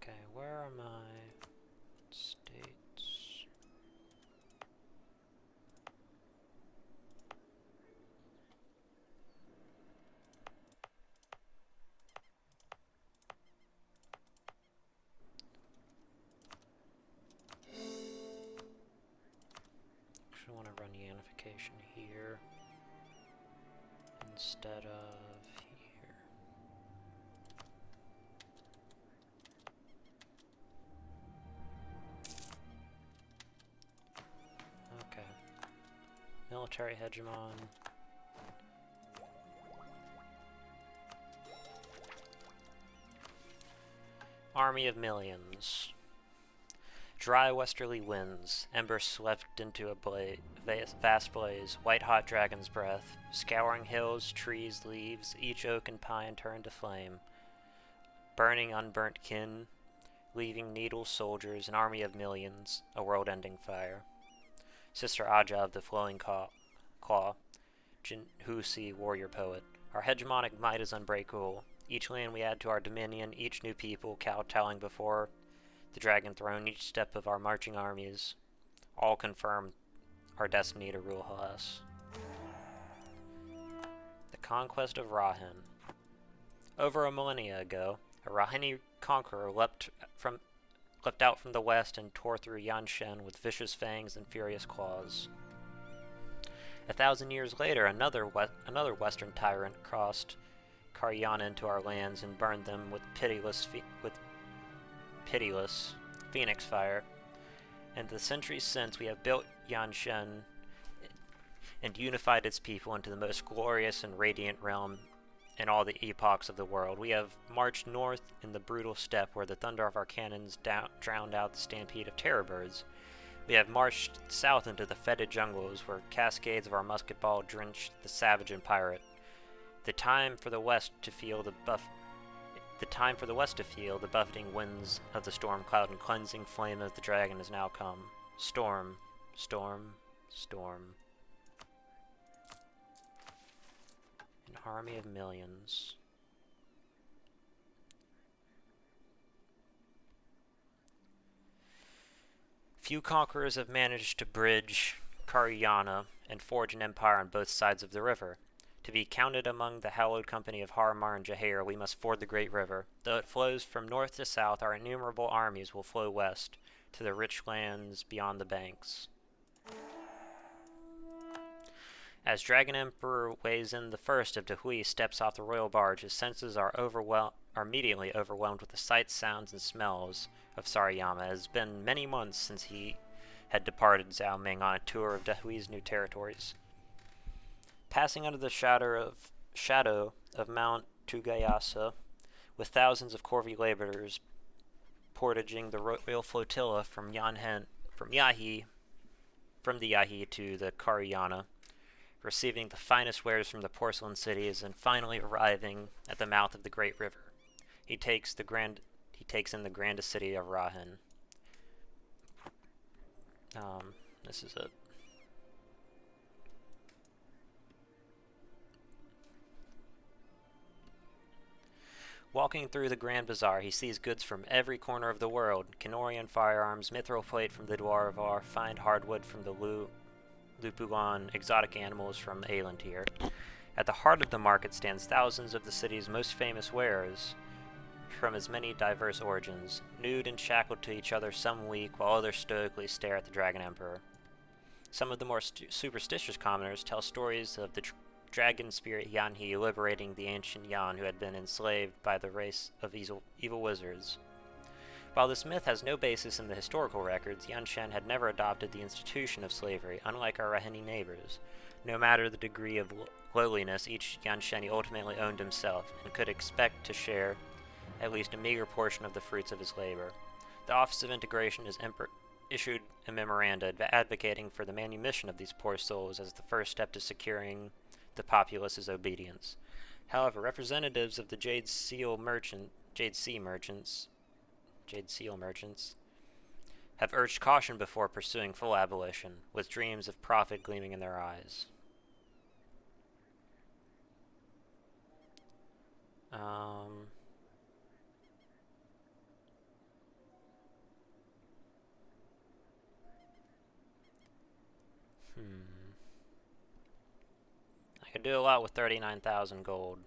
A: Okay, where are my states? Actually, I want to run unification here instead of here. Okay. Military hegemon. Army of millions. Dry westerly winds, embers swept into a vast blaze, white-hot dragon's breath, scouring hills, trees, leaves, each oak and pine turned to flame, burning unburnt kin, leaving needle soldiers, an army of millions, a world-ending fire. Sister Aja of the Flowing Claw, Jinhusi warrior poet, our hegemonic might is unbreakable, Each land we add to our dominion, each new people kowtowing before the dragon throne, each step of our marching armies, all confirm our destiny to rule Hellas. The conquest of Rahin. Over a millennia ago, a Rahini conqueror leapt out from the west and tore through Yanshen with vicious fangs and furious claws. 1,000 years later, another western tyrant crossed Karyana into our lands and burned them with pitiless phoenix fire. And the centuries since, we have built Yanshen and unified its people into the most glorious and radiant realm in all the epochs of the world. We have marched north in the brutal steppe where the thunder of our cannons drowned out the stampede of terror birds. We have marched south into the fetid jungles where cascades of our musket ball drenched the savage and pirate. The time for the west to feel the buffeting winds of the storm cloud and cleansing flame of the dragon has now come. Storm, storm, storm. An army of millions. Few conquerors have managed to bridge Karyana and forge an empire on both sides of the river. To be counted among the hallowed company of Harmar and Jahair, we must ford the great river. Though it flows from north to south, our innumerable armies will flow west to the rich lands beyond the banks. As Dragon Emperor Weizhen the First of Dahui steps off the royal barge, his senses are immediately overwhelmed with the sights, sounds, and smells of Sarayama. It has been many months since he had departed Zhao Ming on a tour of Dahui's new territories. Passing under the shadow of Mount Tugayasa, with thousands of Corvi laborers portaging the royal flotilla from the Yahi to the Karyana, receiving the finest wares from the porcelain cities, and finally arriving at the mouth of the great river. He takes in the grandest city of Rahin. This is it. Walking through the Grand Bazaar, he sees goods from every corner of the world: Kenorian firearms, mithril plate from the Dwarvar, fine hardwood from the Lupulan, exotic animals from Aelantir. At the heart of the market stands thousands of the city's most famous wares, from as many diverse origins. Nude and shackled to each other, some weak, while others stoically stare at the Dragon Emperor. Some of the more superstitious commoners tell stories of the dragon spirit Yanhi liberating the ancient Yan who had been enslaved by the race of evil wizards. While this myth has no basis in the historical records, Yanshen had never adopted the institution of slavery, unlike our Rahini neighbors. No matter the degree of lowliness, each Yansheni ultimately owned himself, and could expect to share at least a meager portion of the fruits of his labor. The Office of Integration has issued a memoranda advocating for the manumission of these poor souls as the first step to securing the populace's obedience. However, representatives of the Jade Seal merchants have urged caution before pursuing full abolition, with dreams of profit gleaming in their eyes. I could do a lot with 39,000 gold.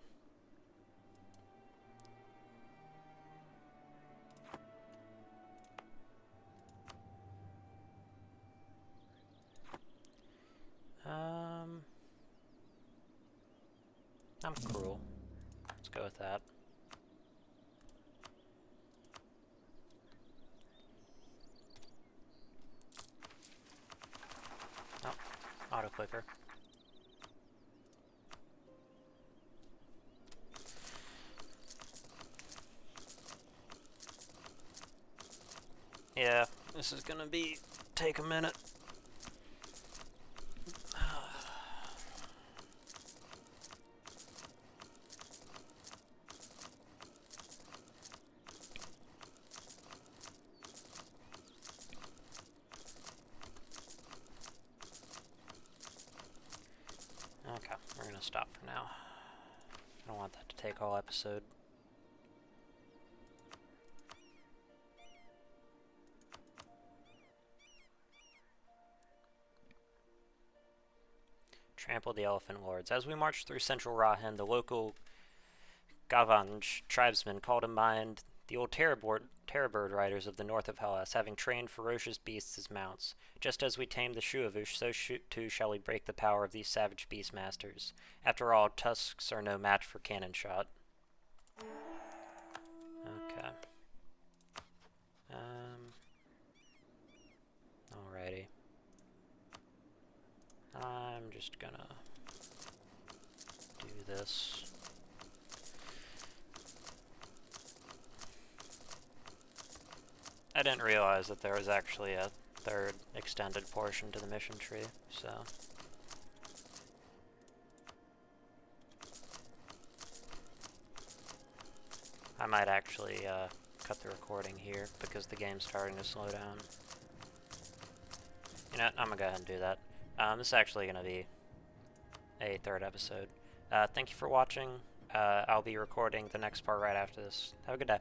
A: I'm cruel. Let's go with that. Oh, auto clicker. Yeah, this is gonna take a minute. Okay, we're gonna stop for now. I don't want that to take all episode. Trample the Elephant Lords. As we marched through central Rahan, the local Gavanj tribesmen called to mind the old terror-bird riders of the north of Hellas, having trained ferocious beasts as mounts. Just as we tamed the Shuavush, so too shall we break the power of these savage beastmasters. After all, tusks are no match for cannon shot. Okay. Alrighty. I'm just gonna do this. I didn't realize that there was actually a third extended portion to the mission tree, so... I might actually cut the recording here because the game's starting to slow down. You know what, I'm gonna go ahead and do that. This is actually gonna be a third episode. Thank you for watching. I'll be recording the next part right after this. Have a good day.